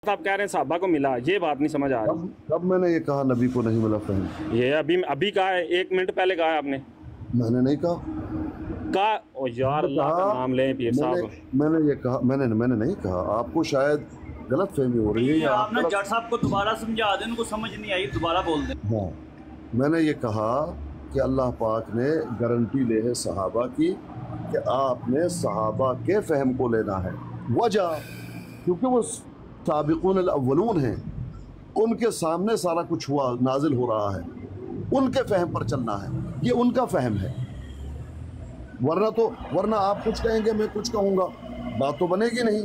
آپ کہہ رہے ہیں صحابہ کو ملا، یہ بات نہیں سمجھ آ رہی۔ کب میں نے یہ کہا نبی کو نہیں ملا فہم؟ یہ ابھی کہا ہے، 1 منٹ پہلے کہا ہے آپ نے۔ میں نے نہیں کہا۔ او یار اللہ کا نام لیں پیر صاحب۔ میں نے یہ کہا، میں نے نہیں کہا، آپ کو شاید غلط فہمی ہو رہی ہے یا آپ نے جٹ صاحب کو دوبارہ سمجھا دیں، ان کو سمجھ نہیں آئی، دوبارہ بول دیں۔ ہاں، میں نے یہ کہا کہ اللہ پاک نے گارنٹی لے ہے صحابہ کی کہ آپ نے صحابہ کے فہم کو لینا ہے۔ وجہ کیونکہ وہ سابقون الاولون ہیں، ان کے سامنے سارا کچھ ہوا، نازل ہو رہا ہے، ان کے فہم پر چلنا ہے، یہ ان کا فہم ہے۔ ورنہ آپ کچھ کہیں گے میں کچھ کہوں گا، بات تو بنے گی نہیں۔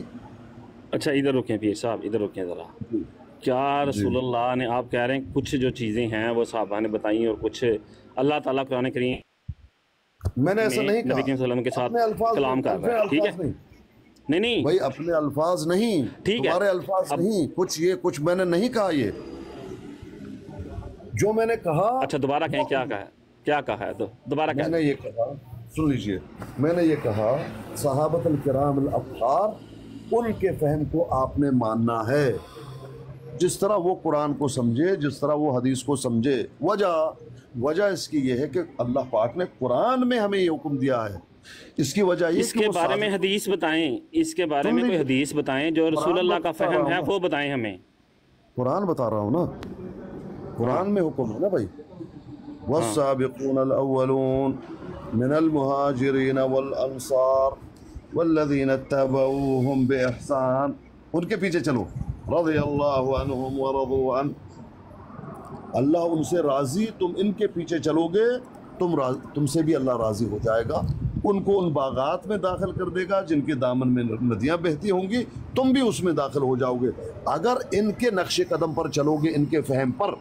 اچھا ادھر رکیں پیر صاحب، ادھر رکیں ذرا۔ کیا رسول اللہ نے، آپ کہہ رہے ہیں کچھ جو چیزیں ہیں وہ صحابہ نے بتائیں اور کچھ اللہ تعالیٰ قرآن کریم میں نے ایسا نہیں کہا، نبی کریم صلی اللہ علیہ وسلم کے ساتھ اپنے الفاظ کلام کر رہا ہے، ٹھیک ہے؟ نہیں بھائی اپنے الفاظ نہیں، ٹھیک ہے، تمہارے الفاظ نہیں، کچھ میں نے نہیں کہا۔ یہ جو میں نے کہا، اچھا دوبارہ کہیں، کیا کہا ہے؟ تو دوبارہ میں نے یہ کہا، سن لیجئے، میں نے یہ کہا صحابۃ الکرام الاطہار، ان کے فہم کو آپ نے ماننا ہے، جس طرح وہ قرآن کو سمجھے، جس طرح وہ حدیث کو سمجھے۔ وجہ اس کی یہ ہے کہ اللہ پاک نے قرآن میں ہمیں یہ حکم دیا ہے۔ اس کی وجہ یہ اس کے بارے میں حدیث بتائیں، اس کے بارے میں کوئی حدیث بتائیں جو رسول اللہ کا فہم ہے وہ بتائیں ہمیں۔ قرآن بتا رہا ہوں نا، قرآن میں حکم ہے نا بھائی۔ والسابقون الاولون من المہاجرین والانصار والذین اتبعوہم باحسان، ان کے پیچھے چلو، رضی اللہ عنہم ورضوا عنہ، اللہ ان سے راضی، تم ان کے پیچھے چلو گے تم سے بھی اللہ راضی ہو جائے گا، ان کو ان باغات میں داخل کر دے گا جن کے دامن میں ندیاں بہتی ہوں گی، تم بھی اس میں داخل ہو جاؤ گے اگر ان کے نقش قدم پر چلو گے، ان کے فہم پر۔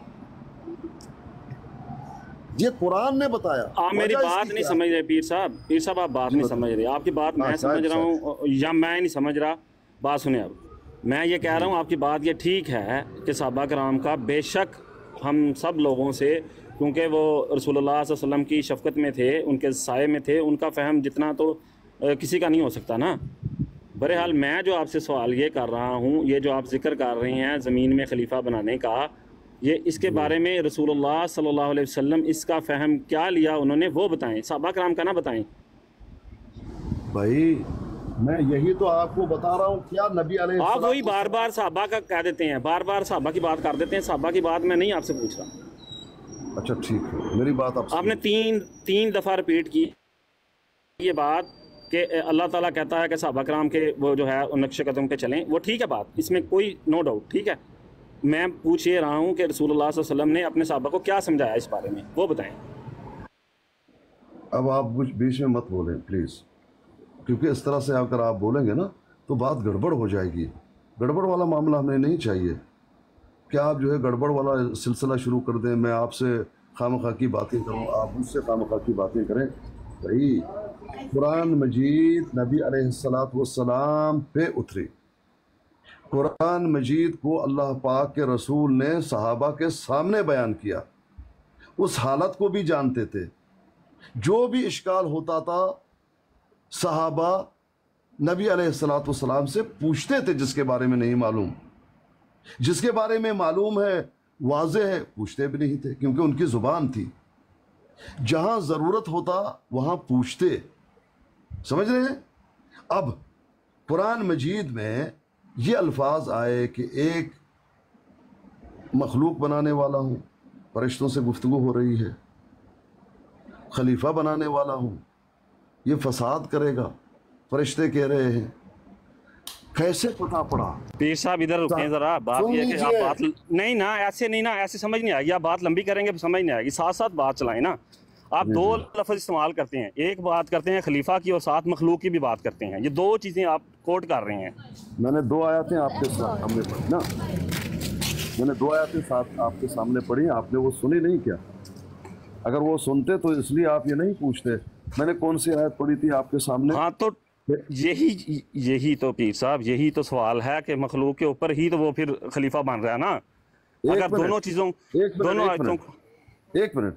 یہ قرآن نے بتایا۔ آپ میری بات نہیں سمجھ رہے پیر صاحب، آپ بات نہیں سمجھ رہے۔ آپ کی بات میں سمجھ رہا ہوں یا میں نہیں سمجھ رہا؟ بات سنیں، اب میں یہ کہہ رہا ہوں آپ کی بات یہ ٹھیک ہے کہ صحابہ کرام کا بے شک ہم سب لوگوں سے، کیونکہ وہ رسول اللہ صلی اللہ علیہ وسلم کی شفقت میں تھے، ان کے سائے میں تھے، ان کا فہم جتنا تو کسی کا نہیں ہو سکتا نا۔ بہرحال میں جو آپ سے سوال یہ کر رہا ہوں، یہ جو آپ ذکر کر رہے ہیں زمین میں خلیفہ بنانے کا، یہ اس کے بارے میں رسول اللہ صلی اللہ علیہ وسلم اس کا فہم کیا لیا انہوں نے وہ بتائیں، صحابہ کرام کا نہ بتائیں۔ بھائی میں یہی تو آپ کو بتا رہا ہوں، کیا نبی علیہ السلام، آپ وہی بار بار صحابہ کا کہہ دیتے ہیں، بار بار صحابہ کی بات کر دیتے ہیں، صحابہ کی بات میں نہیں آپ سے پوچھ رہا۔ اچھا ٹھیک ہے، میری بات آپ نے تین دفعہ ریپیٹ کی یہ بات کہ اللہ تعالیٰ کہتا ہے کہ صحابہ کرام کے وہ جو ہے ان نقش قدم پہ چلیں، وہ ٹھیک ہے بات، اس میں کوئی نو ڈاؤٹ، ٹھیک ہے۔ میں پوچھ یہ رہا ہوں کہ رسول اللہ صلی اللہ علیہ وسلم نے اپنے صحابہ کو کیا سمجھایا اس بارے میں، وہ بتائیں۔ اب آپ بیچ میں مت بولیں پلیز، کیونکہ اس طرح سے اگر آپ بولیں گے نا تو بات گڑبڑ ہو جائے گی۔ گڑبڑ والا معاملہ ہمیں نہیں چاہیے کہ آپ جو ہے گڑبڑ والا سلسلہ شروع کر دیں، میں آپ سے خواہ کی باتیں کروں، آپ مجھ سے خواہ کی باتیں کریں۔ بھائی قرآن مجید نبی علیہ السلام پہ اتری، قرآن مجید کو اللہ پاک کے رسول نے صحابہ کے سامنے بیان کیا، اس حالت کو بھی جانتے تھے، جو بھی اشکال ہوتا تھا صحابہ نبی علیہ السلام سے پوچھتے تھے، جس کے بارے میں نہیں معلوم، جس کے بارے میں معلوم ہے واضح ہے پوچھتے بھی نہیں تھے، کیونکہ ان کی زبان تھی، جہاں ضرورت ہوتا وہاں پوچھتے۔ سمجھ رہے ہیں؟ اب قرآن مجید میں یہ الفاظ آئے کہ ایک مخلوق بنانے والا ہوں، فرشتوں سے گفتگو ہو رہی ہے، خلیفہ بنانے والا ہوں، یہ فساد کرے گا، فرشتے کہہ رہے ہیں، کیسے پتہ پڑا؟ پیر صاحب ادھر رکیں ذرا، بات یہ ہے کہ آپ بات نہیں نا ایسے نہیں نا، ایسے سمجھ نہیں آئے گی، آپ بات لمبی کریں گے سمجھ نہیں آئے گی، ساتھ ساتھ بات چلائیں نا۔ آپ دو لفظ استعمال کرتے ہیں، ایک بات کرتے ہیں خلیفہ کی اور ساتھ مخلوق کی بھی بات کرتے ہیں، یہ دو چیزیں آپ کوٹ کر رہے ہیں۔ میں نے 2 آیاتیں آپ کے سامنے پڑھی نا، میں نے 2 آیاتیں ساتھ آپ کے سامنے پڑھی، آپ نے وہ سنی نہیں کیا؟ اگر وہ سنتے تو اس لیے آپ یہ نہیں پوچھتے میں نے کون سی آیت پڑھی تھی آپ کے سامنے۔ ہاں تو یہی تو پیر صاحب یہی تو سوال ہے کہ مخلوق کے اوپر ہی تو وہ پھر خلیفہ بن رہا ہے نا، اگر دونوں چیزوں دونوں آیتوں کو۔ ایک منٹ،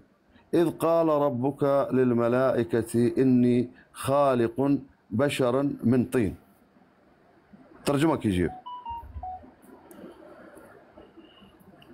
اذ قال ربک للملائکۃ انی خالق بشرا من طین، ترجمہ کیجئے۔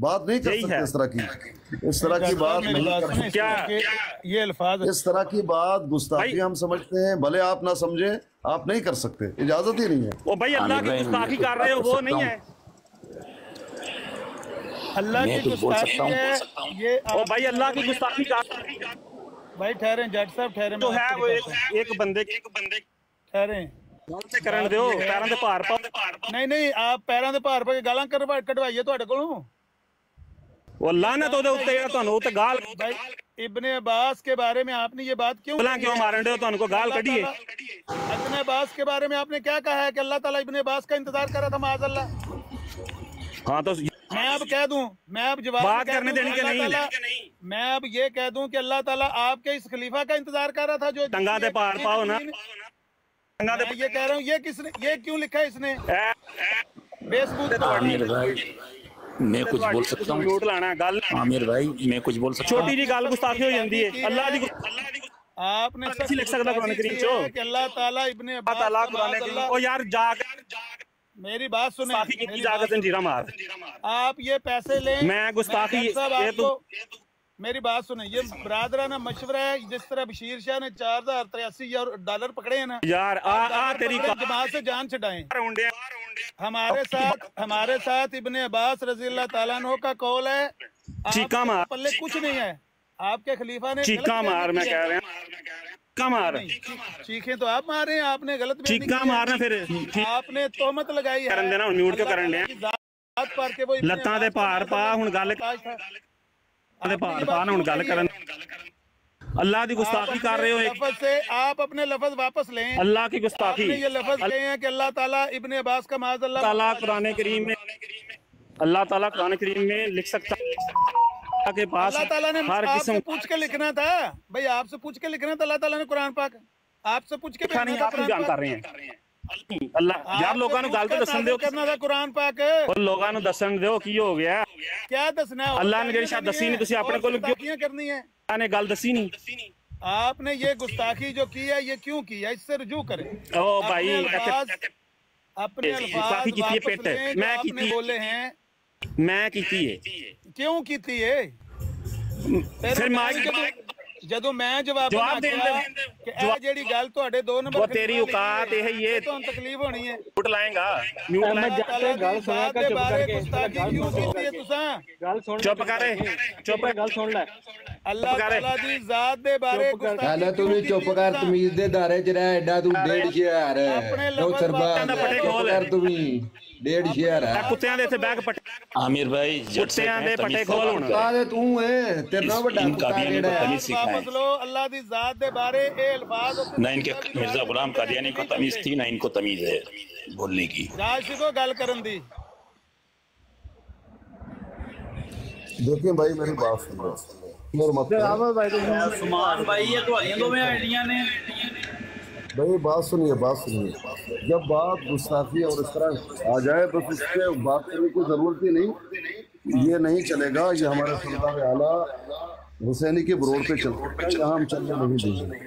بات نہیں کر سکتے اس طرح کی بات نہیں کر سکتے. کیا یہ الفاظ اس طرح کی بات گستاخی ہم سمجھتے ہیں، بھلے آپ نہ سمجھیں، آپ نہیں کر سکتے، اجازت ہی نہیں ہے. وہ بھائی اللہ کی گستاخی کر رہے ہو وہ نہیں ہے. اللہ کی گستاخی ہے یہ. وہ بھائی اللہ کی گستاخی بھائی ٹھہریں جج صاحب ٹھہریں. جو ہے وہ ایک بندے ٹھہریں سے کرن دیو پیراں دے بھار پاؤ. نہیں آپ پیراں دے بھار پا کے گالاں کڈوائیے تواڈے کولوں. وہ لعنت اودے اوتے جڑا تانوں اوتے گال بھائی ابن عباس کے بارے میں آپ نے یہ بات کیوں کیوں مارن دے تانوں کو گال کڈیے. ابن عباس کے بارے میں آپ نے کیا کہا ہے کہ اللہ تعالیٰ ابن عباس کا انتظار کر رہا تھا معاذ اللہ. ہاں تو میں اب کہہ دوں، میں اب جواب بات کرنے دینی کہ نہیں. میں اب یہ کہہ دوں کہ اللہ تعالیٰ آپ کے اس خلیفہ کا انتظار کر رہا تھا جو ٹنگا دے پار پاؤ نا. میں یہ کہہ رہا ہوں یہ کس نے، یہ کیوں لکھا ہے اس نے بے ثبوت. عامر بھائی میں کچھ بول سکتا ہوں؟ جھوٹ لانا گل عامر بھائی میں کچھ بول سکتا ہوں؟ چھوٹی جی گل گستاخی ہو جاندی ہے. اللہ دی آپ نے اچھی لکھ سکتا قرآن کریم چو کہ اللہ تعالیٰ ابن عباس تعالیٰ کا قرآن معاذ کریم. اللہ. او یار جاگ میری بات سنیں، گستاخی کی جا کے زنجیرہ مار. آپ یہ پیسے لیں. میں گستاخی جج صاحب یہ آپ کو میری بات سنیں، یہ برادرانہ مشورہ ہے. جس طرح بشیر شاہ نے $4083 پکڑے ہیں نا یار آ تیری جماعت سے جان چھڑائیں. ہمارے ساتھ ابن عباس رضی اللہ تعالیٰ عنہ کا قول ہے. چیکا مار پلے کچھ نہیں ہے. آپ کے خلیفہ نے چیکا مار. میں کہہ رہا ہوں چیکا مار. چیخیں تو آپ مار رہے ہیں، آپ نے غلط چیکا مارنا. پھر آپ نے تہمت لگائی ہے کرن دینا میوٹ کیوں کرن دے ذات پر کہ وہ لتاں دے پار پا. ہن گل دے پار پا نا. ہن گل کرن اللہ دی گستاخی کر رہے ہو. لفظ سے آپ اپنے لفظ واپس لیں. اللہ کی آپ نے گستاخی یہ لفظ کہے ہیں کہ اللہ تعالیٰ ابن عباس کا معاذ اللہ تعالیٰ قرآن کریم میں اللہ تعالیٰ قرآن کریم میں لکھ سکتا کے پاس اللہ تعالیٰ نے ہر آپ قسم سے پوچھ کے لکھنا تھا. بھائی آپ سے پوچھ کے لکھنا تھا. اللہ تعالیٰ نے قرآن پاک آپ سے پوچھ کے نہیں. آپ بھی جان کر رہے ہیں اللہ یار لوگاں نو گل تو دسن دیو. کرنا تھا قرآن پاک. اور لوگاں نو دسن دیو کی ہو گیا. کیا دسنا ہے؟ اللہ نے جڑی شاید دسی نہیں تسی اپنے کول کیوں کرنی ہے؟ اللہ نے گل دسی نہیں. آپ نے یہ گستاخی جو کی ہے یہ کیوں کی ہے؟ اس سے رجوع کریں. او بھائی اپنے گستاخی کیتی ہے پیٹ. میں کیتی بولے ہیں میں کیتی ہے. کیوں کیتی ہے؟ پھر مائک جدوں میں جواب دین کہ اے جیڑی گل تواڈے 2 نمبر وہ تیری اوقات یہ تو تکلیف ہونی ہے. میوٹ لائیں گا. میوٹ لائیں گل سنا کر چپ کر کے گستاخی کیوں کیتی ہے تساں؟ گل سن چپ کرے چپ گل سن لے. اللہ تعالیٰ دی ذات دے بارے گستاخی تو نہیں. چپ کر تمیز دے دارے چ رہ. ایڈا تو 1.5 نو سربا چپ کر تو بھی 1.5 ہے. کتےاں دے تے بیگ پٹے. عامر بھائی جج کتےاں دے پٹے کھول ہن کالے تو ہے تیرا بڑا کتا کیڑا ہے. واپس لو. اللہ دی ذات دے بارے اے الفاظ نہ ان کے مرزا غلام قادیانی کو تمیز تھی نہ ان کو تمیز ہے بولنے کی. جاج سکو گل کرن دی. دیکھیں بھائی میری بات سنو. عثمان بھائی یہ تو آئیں دو میں آئیڈیاں نے. بھائی بات سنیے جب بات گستاخی اور اس طرح آ جائے بس اس پہ بات کرنے کی ضرورت ہی نہیں. یہ نہیں چلے گا. یہ ہمارے سردار اعلیٰ حسینی کے بروڈ پہ چلتا ہے جہاں ہم چلنے نہیں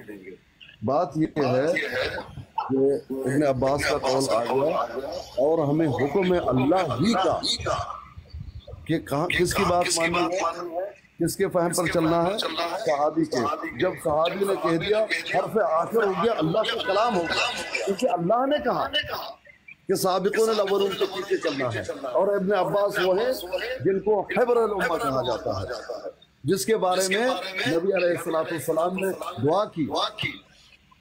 دیں گے. بات یہ ہے کہ ابن عباس کا قول آ گیا اور ہمیں حکم ہے اللہ ہی کا کہ کس کی بات ماننی ہے، کس کے فہم پر چلنا ہے؟ صحابی کے. جب صحابی نے کہہ دیا حرف آخر ہو گیا اللہ کا کلام ہو گیا. کیونکہ اللہ نے کہا کہ سابقون الاولون کے پیچھے چلنا ہے. اور ابن عباس وہ ہیں جن کو حبر الامہ کہا جاتا ہے، جس کے بارے میں نبی علیہ السلام نے دعا کی.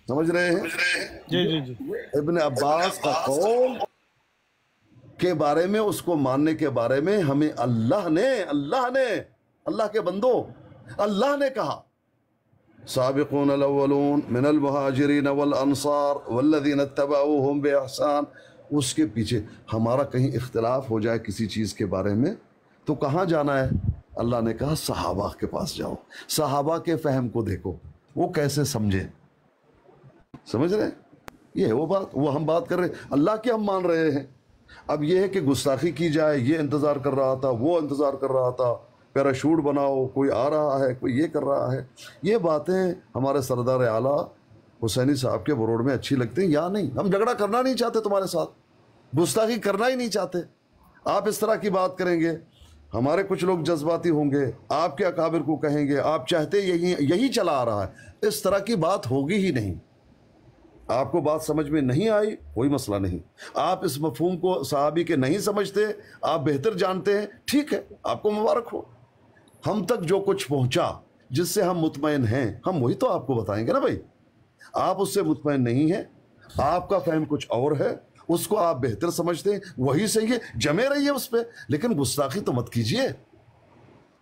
سمجھ رہے ہیں؟ جی ابن عباس کا قول کے بارے میں، اس کو ماننے کے بارے میں ہمیں اللہ نے اللہ کے بندو اللہ نے کہا سابقون الاولون من المہاجرین والانصار والذین اتبعوہم باحسان. اس کے پیچھے ہمارا کہیں اختلاف ہو جائے کسی چیز کے بارے میں تو کہاں جانا ہے؟ اللہ نے کہا صحابہ کے پاس جاؤ. صحابہ کے فہم کو دیکھو وہ کیسے سمجھے. سمجھ رہے ہیں؟ یہ وہ بات وہ ہم بات کر رہے ہیں. اللہ کی ہم مان رہے ہیں. اب یہ ہے کہ گستاخی کی جائے، یہ انتظار کر رہا تھا، وہ انتظار کر رہا تھا، پیراشوٹ بناؤ، کوئی آ رہا ہے، کوئی یہ کر رہا ہے. یہ باتیں ہمارے سردار اعلیٰ حسینی صاحب کے بروڈ میں اچھی لگتی ہیں یا نہیں؟ ہم جھگڑا کرنا نہیں چاہتے تمہارے ساتھ، گستاخی کرنا ہی نہیں چاہتے. آپ اس طرح کی بات کریں گے ہمارے کچھ لوگ جذباتی ہوں گے، آپ کے اکابر کو کہیں گے آپ چاہتے یہی چلا آ رہا ہے، اس طرح کی بات ہوگی ہی نہیں۔ آپ کو بات سمجھ میں نہیں آئی، کوئی مسئلہ نہیں، آپ اس مفہوم کو صحابی کے نہیں سمجھتے، آپ بہتر جانتے ہیں، ٹھیک ہے، آپ کو مبارک ہو۔ ہم تک جو کچھ پہنچا جس سے ہم مطمئن ہیں، ہم وہی تو آپ کو بتائیں گے نا بھائی۔ آپ اس سے مطمئن نہیں ہیں، آپ کا فہم کچھ اور ہے، اس کو آپ بہتر سمجھتے ہیں، وہی صحیح ہے، جمے رہیے اس پہ، لیکن گستاخی تو مت کیجئے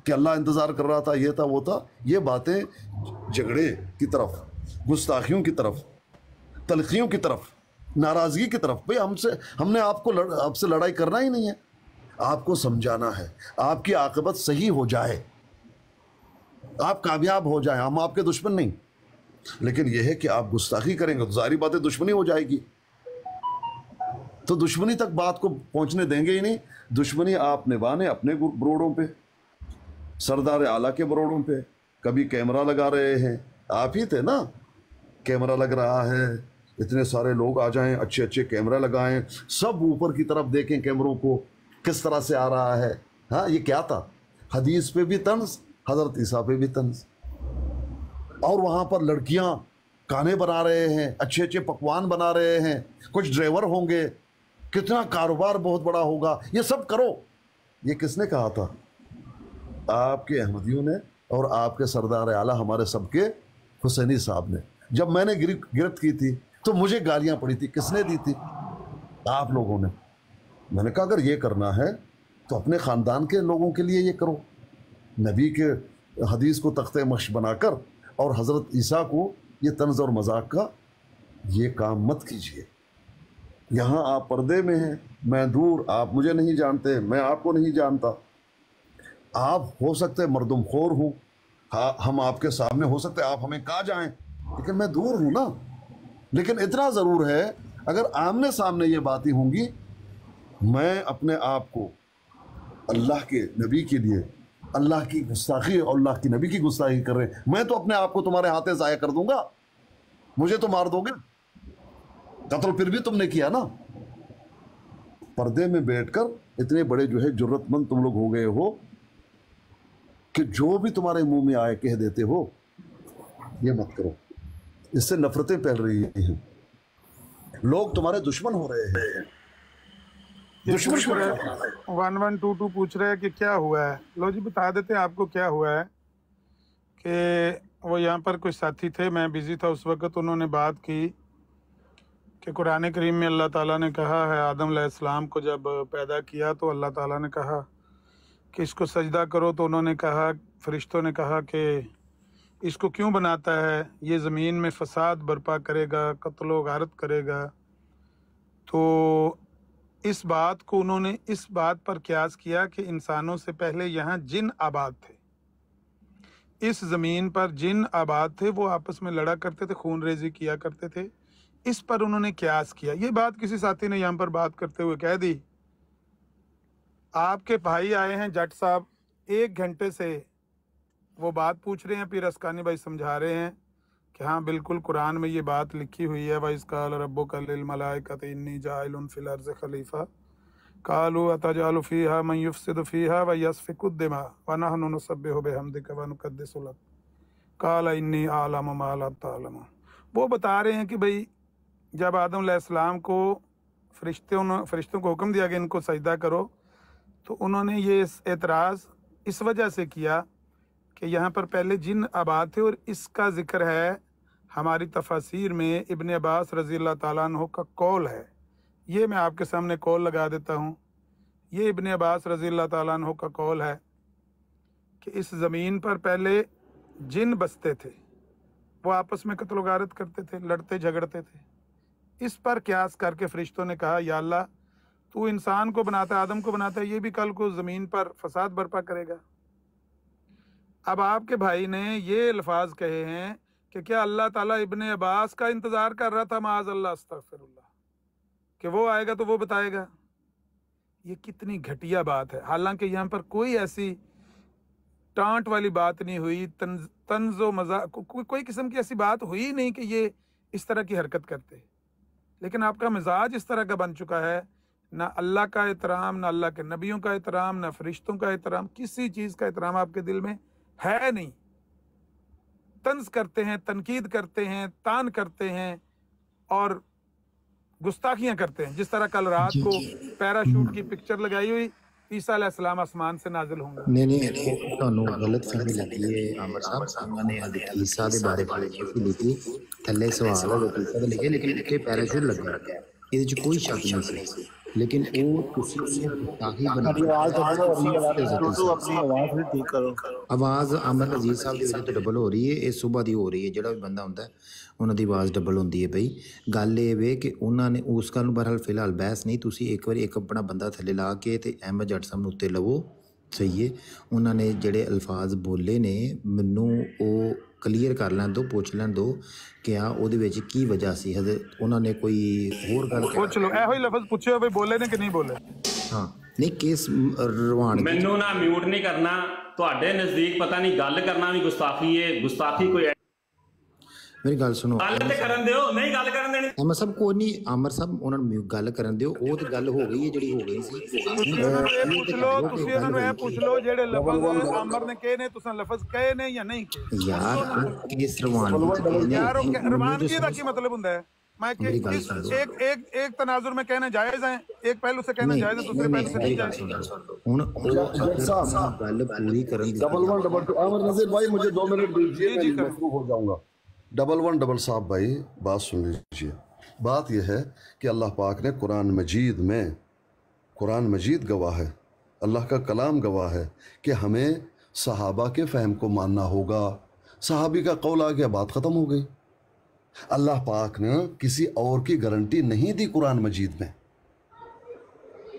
کہ اللہ انتظار کر رہا تھا، یہ تھا وہ تھا۔ یہ باتیں جھگڑے کی طرف، گستاخیوں کی طرف، تلخیوں کی طرف، ناراضگی کی طرف، بھئی ہم نے آپ سے لڑائی کرنا ہی نہیں ہے، آپ کو سمجھانا ہے، آپ کی عاقبت صحیح ہو جائے، آپ کامیاب ہو جائیں، ہم آپ کے دشمن نہیں۔ لیکن یہ ہے کہ آپ گستاخی کریں گے تو ظاہری بات ہے دشمنی ہو جائے گی، تو دشمنی تک بات کو پہنچنے دیں گے ہی نہیں۔ دشمنی آپ نبھانے اپنے بروڑوں پہ، سردار اعلیٰ کے بروڑوں پہ۔ کبھی کیمرہ لگا رہے ہیں، آپ ہی تھے نا، کیمرہ لگ رہا ہے، اتنے سارے لوگ آ جائیں، اچھے اچھے کیمرہ لگائیں، سب اوپر کی طرف دیکھیں کیمروں کو کس طرح سے آ رہا ہے۔ ہاں، یہ کیا تھا؟ حدیث پہ بھی طنز، حضرت عیسیٰ پہ بھی طنز، اور وہاں پر لڑکیاں کھانے بنا رہے ہیں، اچھے اچھے پکوان بنا رہے ہیں، کچھ ڈرائیور ہوں گے، کتنا کاروبار بہت بڑا ہوگا، یہ سب کرو۔ یہ کس نے کہا تھا؟ آپ کے احمدیوں نے، اور آپ کے سردار اعلیٰ ہمارے سب کے حسینی صاحب نے۔ جب میں نے گرفت کی تھی تو مجھے گالیاں پڑی تھی، کس نے دی تھی؟ آپ لوگوں نے۔ میں نے کہا اگر یہ کرنا ہے تو اپنے خاندان کے لوگوں کے لیے یہ کرو، نبی کے حدیث کو تختہ مشق بنا کر اور حضرت عیسیٰ کو یہ طنز اور مذاق کا یہ کام مت کیجیے۔ یہاں آپ پردے میں ہیں، میں دور، آپ مجھے نہیں جانتے، میں آپ کو نہیں جانتا۔ آپ ہو سکتے مردم خور ہوں، ہم آپ کے سامنے ہو سکتے آپ ہمیں کہا جائیں، لیکن میں دور ہوں نا۔ لیکن اتنا ضرور ہے، اگر آمنے سامنے یہ باتیں ہوں گی، میں اپنے آپ کو اللہ کے نبی کے لیے، اللہ کی گستاخی اور اللہ کی نبی کی گستاخی کر رہے ہیں، میں تو اپنے آپ کو تمہارے ہاتھیں ضائع کر دوں گا، مجھے تو مار دو گے، قتل پھر بھی تم نے کیا نا۔ پردے میں بیٹھ کر اتنے بڑے جو ہے جرت مند تم لوگ ہو گئے ہو کہ جو بھی تمہارے منہ میں آئے کہہ دیتے ہو، یہ مت کرو، اس سے نفرتیں پھیل رہی ہیں، لوگ تمہارے دشمن ہو رہے ہیں۔ 1122 پوچھ رہے ہیں کہ کیا ہوا ہے؟ لو جی بتا دیتے ہیں آپ کو کیا ہوا ہے۔ کہ وہ یہاں پر کوئی ساتھی تھے، میں بزی تھا اس وقت، انہوں نے بات کی کہ قرآن کریم میں اللہ تعالیٰ نے کہا ہے آدم علیہ السلام کو جب پیدا کیا تو اللہ تعالیٰ نے کہا کہ اس کو سجدہ کرو، تو انہوں نے کہا، فرشتوں نے کہا کہ اس کو کیوں بناتا ہے، یہ زمین میں فساد برپا کرے گا، قتل و غارت کرے گا۔ تو اس بات کو انہوں نے اس بات پر قیاس کیا کہ انسانوں سے پہلے یہاں جن آباد تھے، اس زمین پر جن آباد تھے، وہ آپس میں لڑا کرتے تھے، خون ریزی کیا کرتے تھے، اس پر انہوں نے قیاس کیا۔ یہ بات کسی ساتھی نے یہاں پر بات کرتے ہوئے کہہ دی۔ آپ کے بھائی آئے ہیں جٹ صاحب، 1 گھنٹے سے وہ بات پوچھ رہے ہیں، پھر اسکانی بھائی سمجھا رہے ہیں کہ ہاں بالکل قرآن میں یہ بات لکھی ہوئی ہے، وَإِذْ قَالَ رَبُّكَ لِلْمَلَائِكَةِ إِنِّي جَاعِلٌ فِي الْأَرْضِ خَلِيفَةً قَالُوا أَتَجْعَلُ فِيهَا مَن يُفْسِدُ فِيهَا وَيَسْفِكُ الدِّمَاءَ وَنَحْنُ نُسَبِّحُ بِحَمْدِكَ وَنُقَدِّسُ لَكَ قَالَ إِنِّي أَعْلَمُ مَا لَا تَعْلَمُونَ۔ وہ بتا رہے ہیں کہ بھئی جب آدم علیہ السلام کو فرشتوں کو حکم دیا کہ ان کو سجدہ کرو، تو انہوں نے یہ اعتراض اس وجہ سے کیا کہ یہاں پر پہلے جن آباد تھے، اور اس کا ذکر ہے ہماری تفاسیر میں، ابن عباس رضی اللہ تعالیٰ عنہ کا قول ہے، یہ میں آپ کے سامنے قول لگا دیتا ہوں۔ یہ ابن عباس رضی اللہ تعالیٰ عنہ کا قول ہے کہ اس زمین پر پہلے جن بستے تھے، وہ آپس میں قتل و غارت کرتے تھے، لڑتے جھگڑتے تھے۔ اس پر قیاس کر کے فرشتوں نے کہا یا اللہ تو انسان کو بناتا ہے، آدم کو بناتا ہے، یہ بھی کل کو زمین پر فساد برپا کرے گا۔ اب آپ کے بھائی نے یہ الفاظ کہے ہیں کہ کیا اللہ تعالیٰ ابن عباس کا انتظار کر رہا تھا، معاذ اللہ استغفر اللہ، کہ وہ آئے گا تو وہ بتائے گا؟ یہ کتنی گھٹیا بات ہے۔ حالانکہ یہاں پر کوئی ایسی ٹانٹ والی بات نہیں ہوئی، طنز و مذاق، کوئی قسم کی ایسی بات ہوئی نہیں کہ یہ اس طرح کی حرکت کرتے، لیکن آپ کا مزاج اس طرح کا بن چکا ہے، نہ اللہ کا احترام، نہ اللہ کے نبیوں کا احترام، نہ فرشتوں کا احترام، کسی چیز کا احترام آپ کے دل میں ہے نہیں. طنز کرتے ہیں، تنقید کرتے ہیں، تان کرتے ہیں اور گستاخیاں کرتے ہیں. جس طرح کل رات کو پیراشوٹ کی پکچر لگائی ہوئی، عیسیٰ علیہ السلام آسمان سے نازل ہوں گے. نہیں تانوں غلط فہمی لگی ہے عامر صاحب. انہوں نے حضرت عیسیٰ دے بارے فلسفی لکھی، تھلے سوال حضرت عیسیٰ دے لکھے، لیکن اتنے پیراشوٹ لگا یہ چ کوئی شک نہیں سی. لیکن وہ تسی تاہی بنا آواز عامر عزیز صاحب دی وجہ تو ڈبل ہو رہی ہے. یہ صبح دی ہو رہی ہے، جڑا بھی بندہ ہوندا ہے انہاں دی آواز ڈبل ہوندی ہے. بھائی گل یہ وے کہ انہاں نے اس گل بہرحال فی الحال بحث نہیں. تسی ایک بار ایک اپنا بندہ تھلے لا کے تے احمد جٹ صاحب نوں تے لو. صحیح ہے، انہاں نے جڑے الفاظ بولے نے مینوں او کلیئر کر لین دو، پوچھ لین دو کہ او دے وچ کی وجہ سی. حضرت انہاں نے کوئی ہور گل پوچھ لو، ایہو ہی لفظ پوچھو بھائی بولے نے کہ نہیں بولے. ہاں نہیں کیس روان مینوں نہ میوٹ نہیں کرنا. تواڈے نزدیک پتہ نہیں گل کرنا بھی گستاخی ہے. گستاخی کوئی میری گل سنو، گل تے کرن دیو، نہیں گل کرن دینی. احمد صاحب کوئی نہیں، عامر صاحب انہاں نوں گل کرن دیو. او تے گل ہو گئی ہے جڑی ہو گئی سی. تسی انہاں نوں اے پوچھ لو جڑے لفظ عامر نے کہے نے تساں لفظ کہے نے یا نہیں کہے. یار کیس روان یار روانگی دا کی مطلب ہوندا ہے؟ میں کہ ایک تناظر میں کہنا جائز ہے، ایک پہلو سے کہنا جائز ہے، دوسرے پہلو سے نہیں جائز. ہن گل پوری کرن دی 1112 عامر نذیر بھائی مجھے 2 منٹ دیجیے، میں مصروف ہو جاؤں گا. 11 صاحب بھائی بات سن لیجیے. بات یہ ہے کہ اللہ پاک نے قرآن مجید گواہ ہے، اللہ کا کلام گواہ ہے کہ ہمیں صحابہ کے فہم کو ماننا ہوگا. صحابی کا قول آ گیا، بات ختم ہو گئی. اللہ پاک نے کسی اور کی گارنٹی نہیں دی قرآن مجید میں.